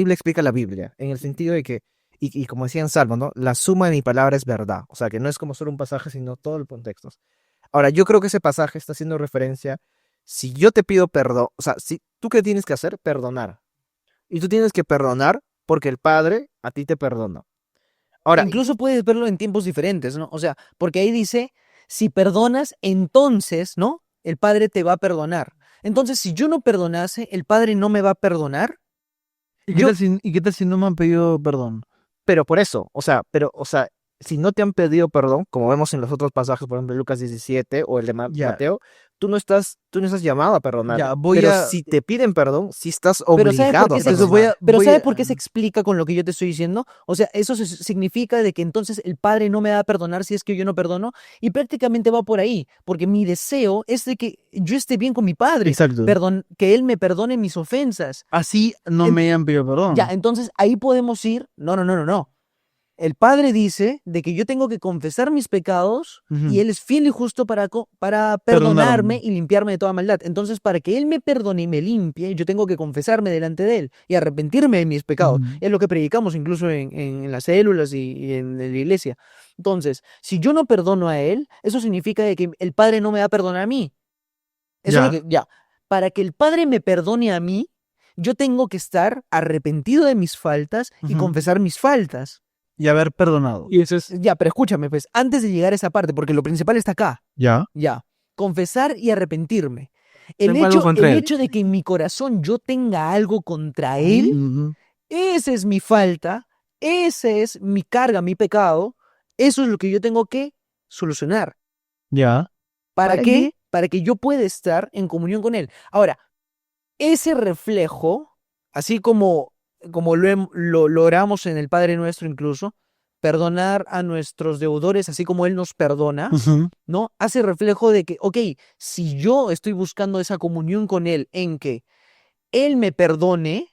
Biblia, en el sentido de que, y como decía en Salmo, ¿no? La suma de mi palabra es verdad, o sea, que no es como solo un pasaje, sino todo el contexto. Ahora, yo creo que ese pasaje está haciendo referencia, si yo te pido perdón, o sea, si tú qué tienes que hacer, perdonar. Y tú tienes que perdonar porque el Padre a ti te perdona. Ahora, Incluso puedes verlo en tiempos diferentes, ¿no? O sea, porque ahí dice, si perdonas, entonces, ¿no? El Padre te va a perdonar. Entonces, si yo no perdonase, ¿el Padre no me va a perdonar? ¿Y qué tal si no me han pedido perdón? pero por eso, o sea, si no te han pedido perdón, como vemos en los otros pasajes, por ejemplo, Lucas 17 o el de Ya. Mateo, tú no estás llamado a perdonar. Ya, voy pero a- si te piden perdón, sí estás Pero ¿sabes obligado por a qué se, Entonces perdonar. pero voy ¿sabes a- por qué se explica con lo que yo te estoy diciendo? O sea, eso significa de que entonces el Padre no me va a perdonar si es que yo no perdono, y prácticamente va por ahí, porque mi deseo es de que yo esté bien con mi Padre, Exacto. que Él me perdone mis ofensas. Así no En- me han pedido perdón. Ya, entonces ahí podemos ir, no. El Padre dice de que yo tengo que confesar mis pecados Ujú. y Él es fiel y justo para perdonarme Perdonarme. y limpiarme de toda maldad. Entonces, para que Él me perdone y me limpie, yo tengo que confesarme delante de Él y arrepentirme de mis pecados. Ujú. Es lo que predicamos incluso en las células y en la iglesia. Entonces, si yo no perdono a Él, eso significa de que el Padre no me va a perdonar a mí. Eso es lo Ya. que, ya. Para que el Padre me perdone a mí, yo tengo que estar arrepentido de mis faltas y Ujú. confesar mis faltas. Y haber perdonado. Y eso es, Ya, pero escúchame, pues, antes de llegar a esa parte, porque lo principal está acá, Ya. ya, confesar y arrepentirme. Tengo algo contra él. Hecho de que en mi corazón yo tenga algo contra Él, Ujú. esa es mi falta, esa es mi carga, mi pecado, eso es lo que yo tengo que solucionar. Ya. ¿Para qué? Para que yo pueda estar en comunión con Él. Ahora, ese reflejo, así como lo oramos en el Padre Nuestro incluso, perdonar a nuestros deudores así como Él nos perdona, Ujú. ¿no? Hace reflejo de que, ok, si yo estoy buscando esa comunión con Él en que Él me perdone,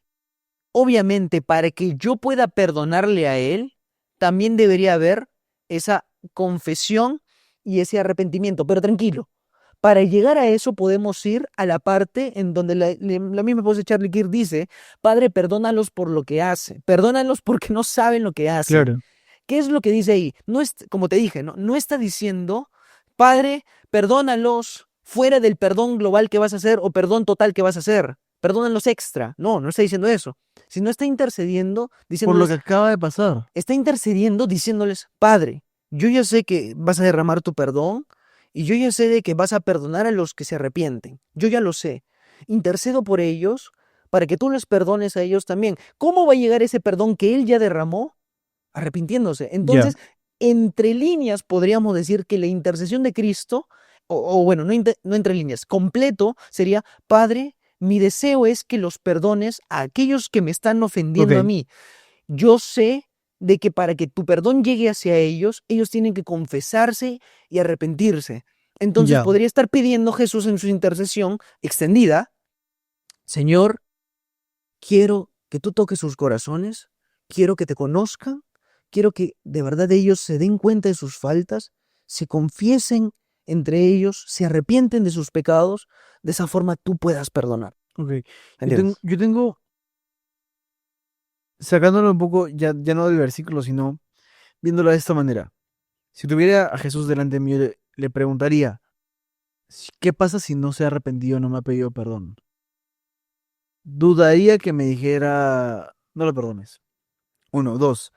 obviamente para que yo pueda perdonarle a Él, también debería haber esa confesión y ese arrepentimiento. Pero tranquilo, para llegar a eso podemos ir a la parte en donde la misma esposa de Charlie Kirk dice, Padre, perdónalos por lo que hacen, perdónalos porque no saben lo que hacen. Claro. ¿Qué es lo que dice ahí? No es, como te dije, no está diciendo Padre, perdónalos fuera del perdón global que vas a hacer o perdón total que vas a hacer. Perdónalos extra. No, no está diciendo eso. Sino está intercediendo, Por lo diciéndoles, que acaba de pasar. está intercediendo diciéndoles, Padre, yo ya sé que vas a derramar tu perdón y yo ya sé de que vas a perdonar a los que se arrepienten. Yo ya lo sé. Intercedo por ellos para que tú les perdones a ellos también. ¿Cómo va a llegar ese perdón que él ya derramó? Arrepintiéndose. Entonces, entre líneas podríamos decir que la intercesión de Cristo, o bueno, no entre líneas, completo sería, Padre, mi deseo es que los perdones a aquellos que me están ofendiendo a Ok. mí. Yo sé de que para que tu perdón llegue hacia ellos, ellos tienen que confesarse y arrepentirse. Entonces Ya. podría estar pidiendo Jesús en su intercesión extendida, Señor, quiero que tú toques sus corazones, quiero que te conozcan, quiero que de verdad ellos se den cuenta de sus faltas, se confiesen entre ellos, se arrepienten de sus pecados, de esa forma tú puedas perdonar. Ok. ¿Entiendes? Yo tengo, sacándolo un poco, ya no del versículo, sino viéndolo de esta manera. Si tuviera a Jesús delante mío, le preguntaría, ¿qué pasa si no se ha arrepentido, no me ha pedido perdón? Dudaría que me dijera, no lo perdones. Uno, dos,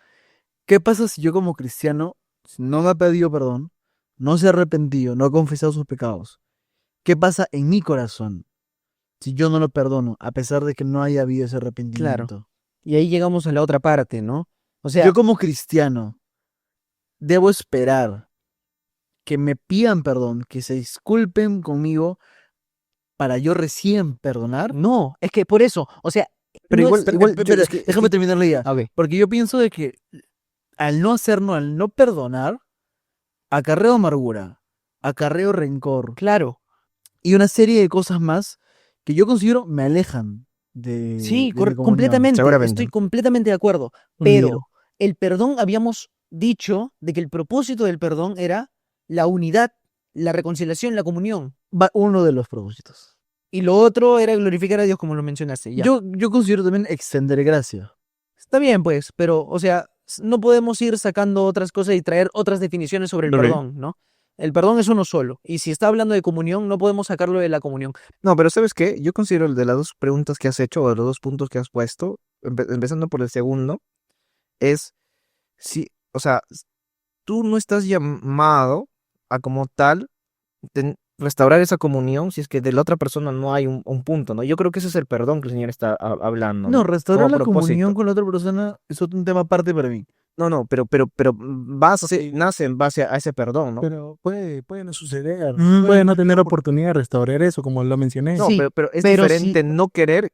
¿qué pasa si yo como cristiano, si no me ha pedido perdón, no se ha arrepentido, no ha confesado sus pecados? ¿Qué pasa en mi corazón si yo no lo perdono, a pesar de que no haya habido ese arrepentimiento? Y ahí llegamos a la otra parte, ¿no? O sea, Yo como cristiano debo esperar que me pidan perdón, que se disculpen conmigo para yo recién perdonar. no, es que por eso, o sea, Pero no igual, es- igual, Espera, es que- déjame terminar la idea. Ok. Porque yo pienso de que al no hacerlo, al no perdonar, acarreo amargura, acarreo rencor Claro, y una serie de cosas más que yo considero me alejan sí, de mi comunión. completamente, Seguramente. estoy completamente de acuerdo, pero el perdón habíamos dicho de que el propósito del perdón era la unidad, la reconciliación, la comunión, Va uno de los propósitos. y lo otro era glorificar a Dios como lo mencionaste, ya. Yo considero también extender gracia. Está bien, pues, pero, o sea, no podemos ir sacando otras cosas y traer otras definiciones sobre el Ok. perdón, ¿no? El perdón es uno solo, y si está hablando de comunión, no podemos sacarlo de la comunión. No, pero ¿sabes qué? Yo considero el de las dos preguntas que has hecho o de los dos puntos que has puesto, empezando por el segundo, es si, o sea, tú no estás llamado a como tal restaurar esa comunión si es que de la otra persona no hay un punto, ¿no? Yo creo que ese es el perdón que el Señor está hablando, No, restaurar Como la propósito. comunión con la otra persona es otro tema aparte para mí. No, pero nace en base a ese perdón, ¿no? Pero puede no suceder. Mm. Puede no tener oportunidad de restaurar eso, como lo mencioné. No, Sí, pero es pero diferente sí- no querer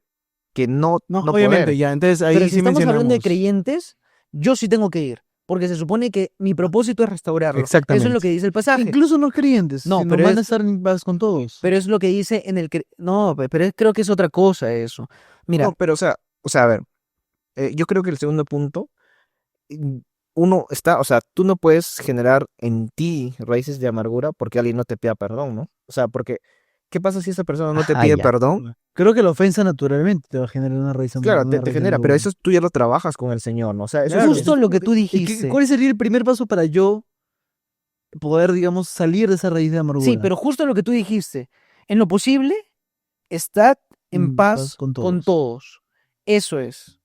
que no Obviamente, poder. ya. Entonces ahí Pero sí si estamos hablando de mencionamos. creyentes, yo sí tengo que ir, porque se supone que mi propósito es restaurarlo. Eso es Exactamente. lo que dice el pasaje. Incluso no creyentes, No, sino pero van a es- estar en paz con todos. Pero es lo que dice en el... No, pero creo que es otra cosa eso. Mira, No, pero o sea, a ver, yo creo que el segundo punto, uno está, o sea, tú no puedes generar en ti raíces de amargura porque alguien no te pida perdón, ¿no? O sea, porque, ¿qué pasa si esa persona no te pide ya. perdón? Creo que la ofensa naturalmente te va a generar una raíz Claro, una te raíz de genera, pero amargura. eso tú ya lo trabajas con el Señor, ¿no? O sea, eso Claro. justo lo que tú ¿Y dijiste. cuál sería el primer paso para yo poder, digamos, salir de esa raíz de amargura? Sí, pero justo lo que tú dijiste. En lo posible, estad en paz con todos. Eso es.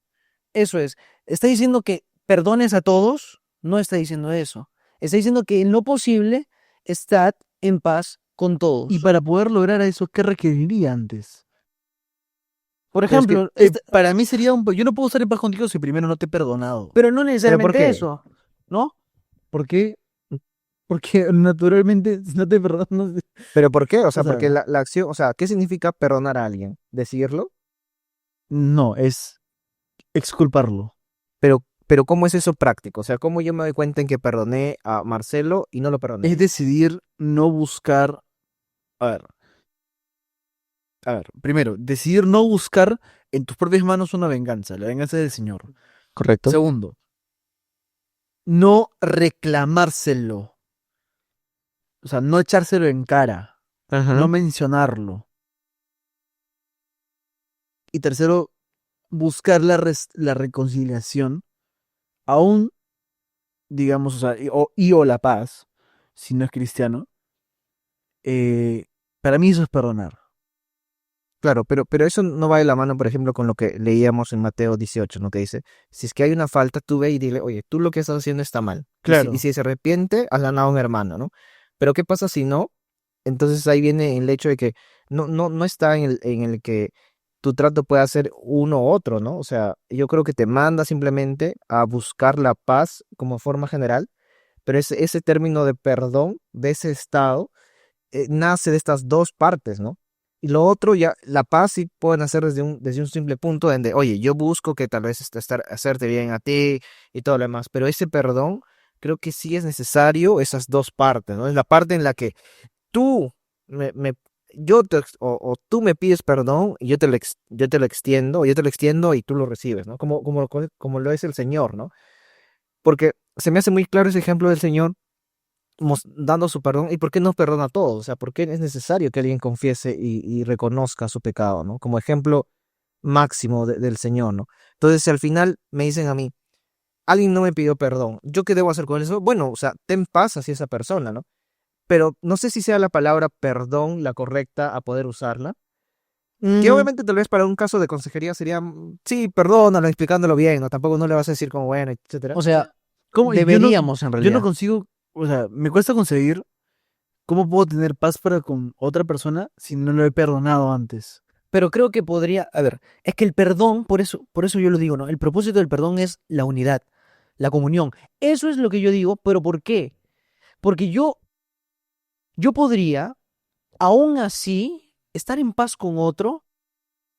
Eso es. Está diciendo que perdones a todos. No está diciendo eso. Está diciendo que en lo posible, estad en paz con todos. Y para poder lograr eso, ¿qué requeriría antes? Por Pero es que, ejemplo, para mí sería yo no puedo estar en paz contigo si primero no te he perdonado. pero no necesariamente qué? eso, ¿no? ¿Por qué? Porque naturalmente, si no te perdono, ¿Pero por qué? O sea, O sea, porque la acción, o sea, ¿qué significa perdonar a alguien? ¿Decirlo? no, es exculparlo. Pero ¿cómo es eso práctico? O sea, ¿cómo yo me doy cuenta en que perdoné a Marcelo y no lo perdoné? Es decidir no buscar. A ver, primero, decidir no buscar en tus propias manos una venganza. La venganza es del Señor. Correcto. Segundo, no reclamárselo. O sea, no echárselo en cara. Ajá. No mencionarlo. Y tercero, buscar la reconciliación. Aún, digamos, o sea, o la paz, si no es cristiano. para mí eso es perdonar. Claro, pero eso no va de la mano, por ejemplo, con lo que leíamos en Mateo 18, ¿no? Que dice, si es que hay una falta, tú ve y dile, oye, tú lo que estás haciendo está mal. Claro. Y si se arrepiente, has ganado a un hermano, ¿no? Pero ¿qué pasa si no? Entonces ahí viene el hecho de que no está en el que tu trato pueda ser uno u otro, ¿no? O sea, yo creo que te manda simplemente a buscar la paz como forma general, pero ese término de perdón, de ese estado, nace de estas dos partes, ¿no? Y lo otro, ya, la paz sí pueden hacer desde un simple punto donde, oye, yo busco que tal vez hacerte bien a ti y todo lo demás, pero ese perdón creo que sí es necesario esas dos partes, ¿no? Es la parte en la que tú me, me- o tú me pides perdón y yo te lo extiendo, o yo te lo extiendo y tú lo recibes, ¿no? Como lo es el Señor, ¿no? Porque se me hace muy claro ese ejemplo del Señor dando su perdón. ¿Y por qué no perdona a todos? O sea, ¿por qué es necesario que alguien confiese y reconozca su pecado, ¿no? Como ejemplo máximo del Señor, ¿no? Entonces, si al final me dicen a mí, alguien no me pidió perdón, ¿yo qué debo hacer con eso? Bueno, o sea, ten paz hacia esa persona, ¿no? Pero no sé si sea la palabra perdón la correcta a poder usarla. Que Mm, obviamente tal vez para un caso de consejería sería, sí, perdónalo, explicándolo bien, ¿no? Tampoco no le vas a decir como, bueno, etcétera. o sea, ¿Cómo? deberíamos en Yo no realidad. consigo, o sea, me cuesta conseguir cómo puedo tener paz para con otra persona si no lo he perdonado antes. Pero creo que podría, a ver, es que el perdón, por eso yo lo digo, ¿no? El propósito del perdón es la unidad, la comunión. Eso es lo que yo digo, pero ¿por qué? Porque yo podría, aún así, estar en paz con otro,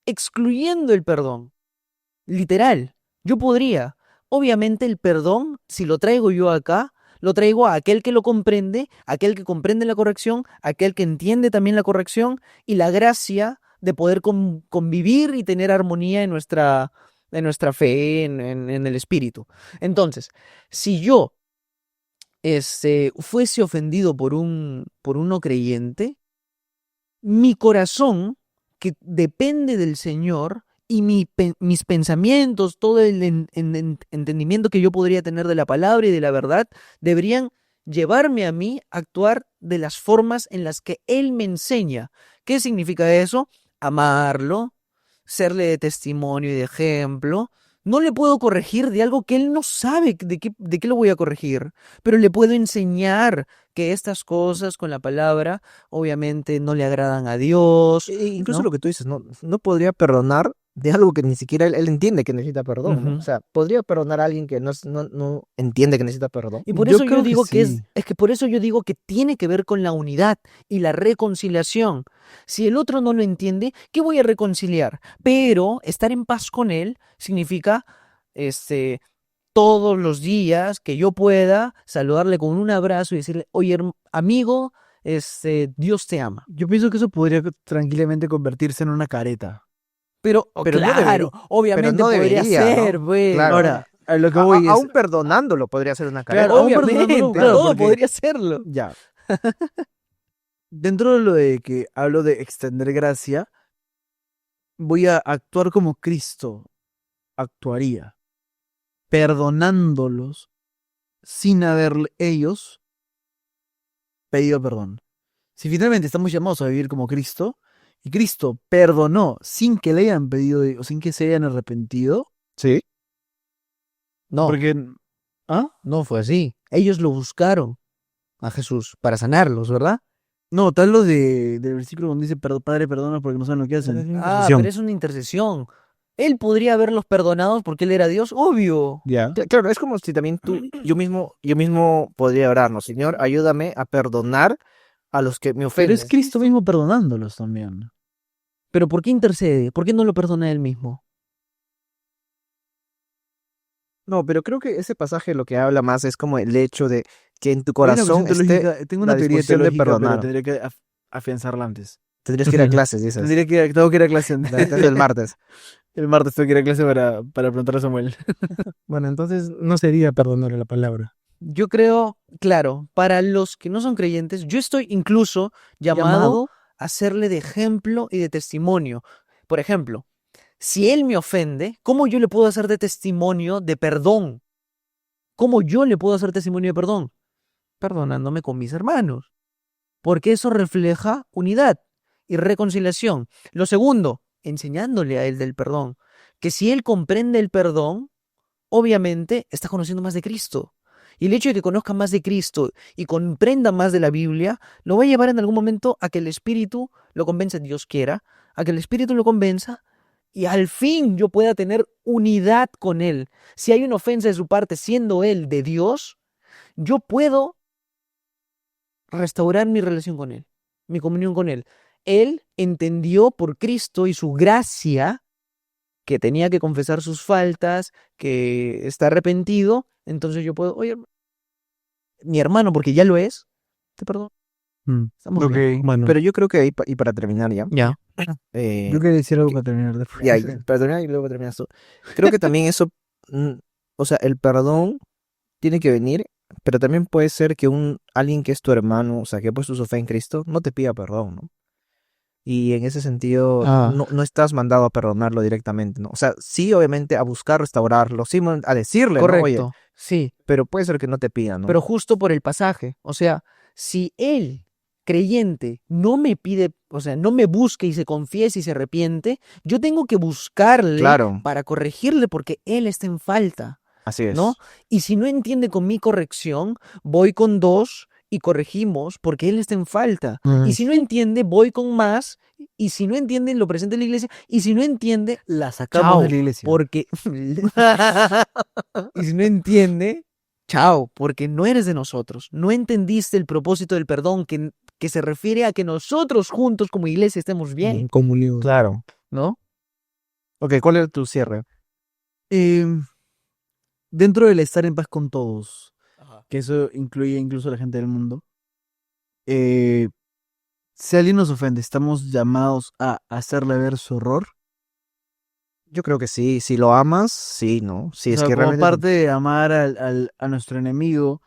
excluyendo el perdón. Literal, yo podría. Obviamente el perdón, si lo traigo yo acá, lo traigo a aquel que lo comprende, aquel que comprende la corrección, aquel que entiende también la corrección y la gracia de poder convivir y tener armonía en nuestra fe, en el espíritu. Entonces, si yo fuese ofendido por un no creyente, mi corazón, que depende del Señor, y mis pensamientos, todo el entendimiento que yo podría tener de la palabra y de la verdad, deberían llevarme a mí a actuar de las formas en las que Él me enseña. ¿Qué significa eso? Amarlo, serle de testimonio y de ejemplo. No le puedo corregir de algo que él no sabe de qué lo voy a corregir, pero le puedo enseñar que estas cosas con la palabra obviamente no le agradan a Dios, Incluso ¿no? lo que tú dices, no podría perdonar de algo que ni siquiera él entiende que necesita perdón, ¿no? O Ujú. sea, podría perdonar a alguien que no entiende que necesita perdón. Y por Yo eso yo creo que digo que sí. es que por eso yo digo que tiene que ver con la unidad y la reconciliación. Si el otro no lo entiende, ¿qué voy a reconciliar? Pero estar en paz con él significa, este, todos los días que yo pueda saludarle con un abrazo y decirle, oye, amigo, Dios te ama. Yo pienso que eso podría tranquilamente convertirse en una careta. Pero, Pero no claro, obviamente no podría debería, ¿no? ser, pues. Claro. Ahora, a lo que voy es, Aún perdonándolo podría ser una claro, careta. aún perdonándolo, Obviamente, claro, todo porque podría serlo. ya, dentro de lo de que hablo de extender gracia, voy a actuar como Cristo actuaría, perdonándolos sin haber ellos pedido perdón. Si finalmente estamos llamados a vivir como Cristo, y Cristo perdonó sin que le hayan pedido o sin que se hayan arrepentido, Sí. No, porque ¿ah? no fue así. Ellos lo buscaron a Jesús para sanarlos, ¿verdad? No, tal lo del versículo donde dice, Padre, perdona porque no saben lo que hacen. Pero es una intercesión. Él podría haberlos perdonados porque él era Dios, obvio. Ya. Claro, es como si también yo mismo podría orarnos, Señor, ayúdame a perdonar a los que me Pero ofenden. es Cristo mismo perdonándolos también. Pero ¿por qué intercede? ¿Por qué no lo perdona él mismo? No, pero creo que ese pasaje lo que habla más es como el hecho de que en tu Hay una corazón cuestión esté teológica, tengo la una teoría disposición de teológica, pero perdonar. tendría que afianzarla antes. Tendrías que ir a clases, dices. Tengo que ir a clase La clase del martes. el martes tengo que ir a clase para preguntar a Samuel. Bueno, entonces no sería perdonar la palabra. Yo creo, claro, para los que no son creyentes, yo estoy incluso llamado a serle de ejemplo y de testimonio. Por ejemplo, si él me ofende, ¿cómo yo le puedo hacer de testimonio de perdón? ¿Cómo yo le puedo hacer testimonio de perdón? Perdonándome con mis hermanos. porque eso refleja unidad y reconciliación. Lo segundo, enseñándole a él del perdón, que si él comprende el perdón, obviamente está conociendo más de Cristo. Y el hecho de que conozca más de Cristo y comprenda más de la Biblia, lo va a llevar en algún momento a que el Espíritu lo convenza, Dios quiera, a que el Espíritu lo convenza y al fin yo pueda tener unidad con Él. Si hay una ofensa de su parte, siendo Él de Dios, yo puedo restaurar mi relación con Él, mi comunión con Él. Él entendió por Cristo y su gracia que tenía que confesar sus faltas, que está arrepentido, entonces yo puedo, oye, mi hermano, porque ya lo es, te perdono. Estamos Ok. bien. Bueno, Pero yo creo que ahí, y para terminar ya, Ya. Yo quería decir algo para terminar después. ya, y para terminar y luego terminas tú. Creo que también eso, o sea, el perdón tiene que venir, pero también puede ser que alguien que es tu hermano, o sea, que ha puesto su fe en Cristo, no te pida perdón, ¿no? Y en ese sentido, Ah. no estás mandado a perdonarlo directamente, ¿no? O sea, sí, obviamente, a buscar restaurarlo, sí, a decirle, ¿no? Oye, Correcto, sí, pero puede ser que no te pida, ¿no? pero justo por el pasaje, o sea, si él, creyente, no me pide, o sea, no me busca y se confiesa y se arrepiente, yo tengo que buscarle Claro, para corregirle porque él está en falta, así es. ¿no? Y si no entiende con mi corrección, voy con dos y corregimos porque él está en falta. Y si no entiende, voy con más. Y si no entiende, lo presento en la iglesia. Y si no entiende, La sacamos chao, de la iglesia. porque... y si no entiende, chao, porque no eres de nosotros. No entendiste el propósito del perdón, que se refiere a que nosotros juntos como iglesia estemos bien, en comunión. Claro. ¿no? Ok, ¿cuál es tu cierre? Dentro del estar en paz con todos, que eso incluye incluso a la gente del mundo, si alguien nos ofende, estamos llamados a hacerle ver su error. Yo creo que sí, si lo amas, sí, ¿no? Si O es sea, que como realmente... parte de amar a nuestro enemigo,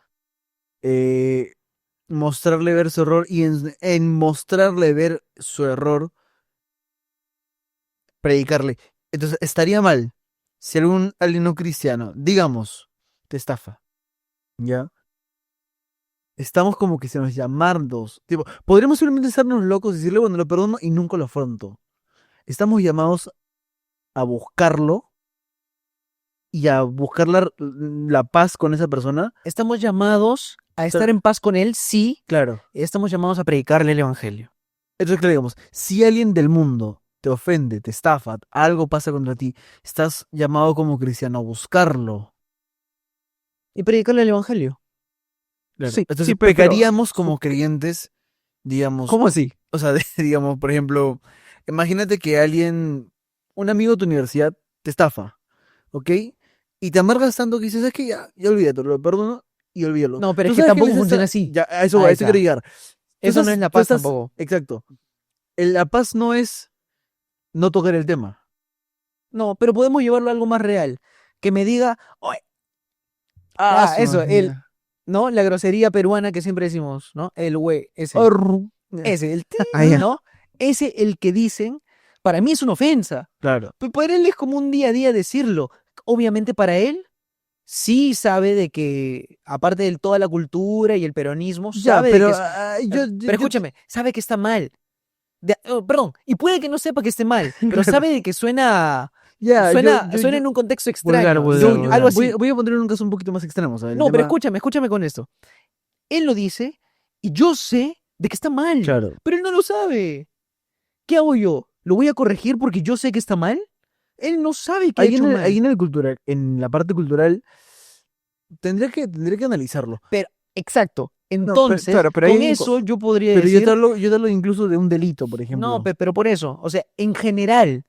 mostrarle ver su error y en mostrarle ver su error, predicarle. Entonces, estaría mal si alguien no cristiano, digamos, te estafa, ¿ya? Estamos como cristianos llamarnos, tipo, podríamos simplemente hacernos locos y decirle, bueno, lo perdono y nunca lo afronto. Estamos llamados a buscarlo y a buscar la paz con esa persona. Estamos llamados a estar en paz con él, sí. Claro. Estamos llamados a predicarle el evangelio. Entonces, que digamos, si alguien del mundo te ofende, te estafa, algo pasa contra ti, estás llamado como cristiano a buscarlo. Y predicarle el evangelio. Claro. Sí, Entonces, sí, pero- pecaríamos como creyentes, digamos. ¿Cómo así? O sea, digamos, por ejemplo, imagínate que un amigo de tu universidad, te estafa, ¿ok? Y te amargas tanto que dices, es que ya olvídalo, lo perdono y olvídalo. No, pero Tú es que sabes tampoco él funciona está- así. Ya, a eso Ahí quiero está. llegar. Tú Eso no estás- es la tú paz estás- tampoco. Exacto. La paz no es no tocar el tema. No, pero podemos llevarlo a algo más real. Que me diga, "Oye", eso, ¿no? La grosería peruana que siempre decimos, ¿no? El güey, ese. Ese, el Ah, ya. ¿no? Ese, el que dicen, para mí es una ofensa. Claro. Pero para él es como un día a día decirlo. Obviamente para él sí sabe de que, aparte de toda la cultura y el peronismo, Ya, sabe pero de que pero escúchame, sabe que está mal. Perdón, y puede que no sepa que esté mal, pero sabe de que suena suena en un contexto extraño. Algo así. Voy a poner un caso un poquito más extremo. ¿sabes? El No, pero tema- escúchame con esto. Él lo dice y yo sé de que está mal, Claro. pero él no lo sabe. ¿Qué hago yo? ¿Lo voy a corregir porque yo sé que está mal? Él no sabe que ha Ahí hecho en, mal. ahí en el cultural, en la parte cultural, tendría que analizarlo. Exacto. Entonces, pero ahí con hay un eso yo podría Pero decir... yo te hablo incluso de un delito, por ejemplo. No, pero por eso, o sea, en general,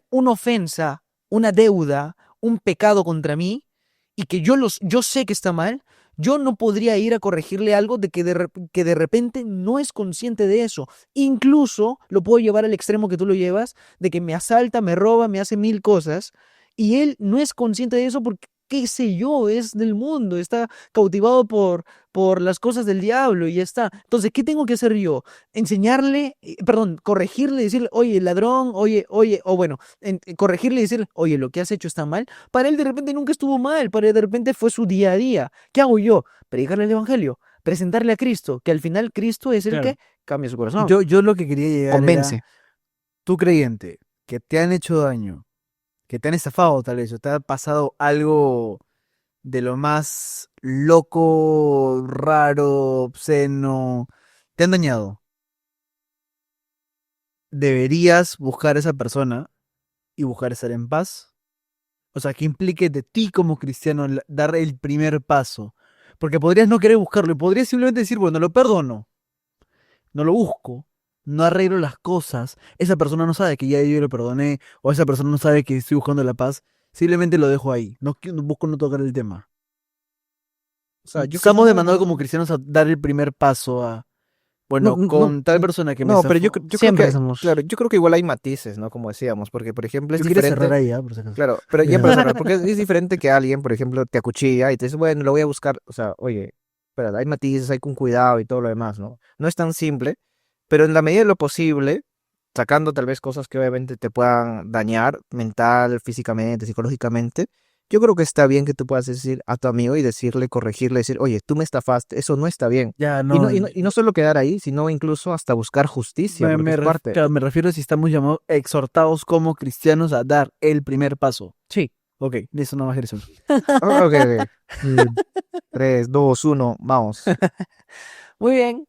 una ofensa, una deuda, un pecado contra mí, y que yo sé que está mal, yo no podría ir a corregirle algo de que de repente no es consciente de eso. Incluso lo puedo llevar al extremo que tú lo llevas, de que me asalta, me roba, me hace mil cosas, y él no es consciente de eso porque, qué sé yo, es del mundo, está cautivado por las cosas del diablo y ya está. Entonces, ¿qué tengo que hacer yo? Enseñarle, corregirle, decirle, oye, ladrón, oye, o bueno, corregirle y decirle, oye, lo que has hecho está mal. Para él de repente nunca estuvo mal, para él de repente fue su día a día. ¿Qué hago yo? Predicarle el evangelio. presentarle a Cristo, que al final Cristo es el Claro. que cambia su corazón. Yo lo que quería llegar Convence. era, tú creyente, que te han hecho daño, que te han estafado tal vez, o te ha pasado algo de lo más loco, raro, obsceno, te han dañado. Deberías buscar a esa persona y buscar estar en paz. O sea, que implique de ti como cristiano dar el primer paso. Porque podrías no querer buscarlo y podrías simplemente decir, bueno, lo perdono, no lo busco, no arreglo las cosas. Esa persona no sabe que ya yo lo perdoné o esa persona no sabe que estoy buscando la paz. Simplemente lo dejo ahí. No busco no tocar el tema. O sea, yo Estamos creo- demandando como cristianos a dar el primer paso a, bueno, No, no, con tal persona que me No, pero yo estafó. creo Siempre que, somos- claro, yo creo que igual hay matices, ¿no? Como decíamos, porque, por ejemplo, es Yo quería diferente. cerrar ahí, por si acaso. Claro, pero ya Ya. para cerrar, porque es diferente que alguien, por ejemplo, te acuchilla y te dice, bueno, lo voy a buscar. O sea, oye, espera, hay matices, hay con cuidado y todo lo demás, ¿no? No es tan simple, pero en la medida de lo posible, sacando tal vez cosas que obviamente te puedan dañar mental, físicamente, psicológicamente, yo creo que está bien que tú puedas decir a tu amigo y decirle, corregirle, decir, oye, tú me estafaste, eso no está bien. Ya, Y no. no solo quedar ahí, sino incluso hasta buscar justicia, Me, porque me es ref- parte. claro, me refiero a si estamos llamados, exhortados como cristianos a dar el primer paso. Sí. Ok, listo, no más que eso. Ok, ok. 3, 2, 1, vamos. Muy bien.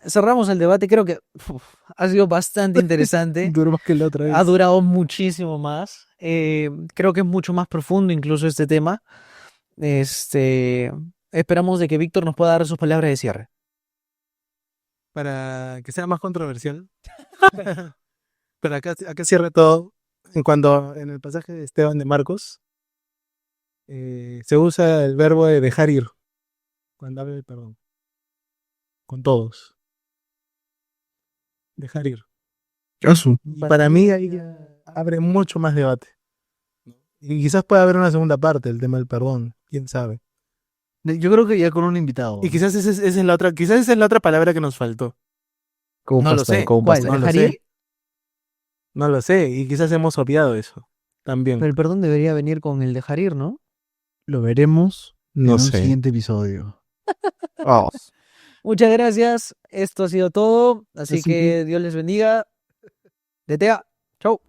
Cerramos el debate. Creo que ha sido bastante interesante. Duró más que la otra vez. Ha durado muchísimo más. Creo que es mucho más profundo incluso este tema. Esperamos de que Víctor nos pueda dar sus palabras de cierre. Para que sea más controversial. Pero acá cierra todo. En el pasaje de Esteban de Marcos se usa el verbo de dejar ir cuando habla del perdón. Con todos. Dejar ir. Y para mí ahí ya abre mucho más debate. Y quizás pueda haber una segunda parte del tema del perdón. Quién sabe. Yo creo que ya con un invitado. Y quizás esa es la otra, quizás esa es la otra palabra que nos faltó. Como un No lo pastel, sé. como un ¿Cuál? pastel. No lo ¿Dejar sé. ir? No lo sé. Y quizás hemos obviado eso. También. Pero el perdón debería venir con el dejar ir, ¿no? Lo veremos en No un sé. siguiente episodio. Vamos. Muchas gracias. Esto ha sido todo. Así Así que Dios les bendiga. DTA. Chau.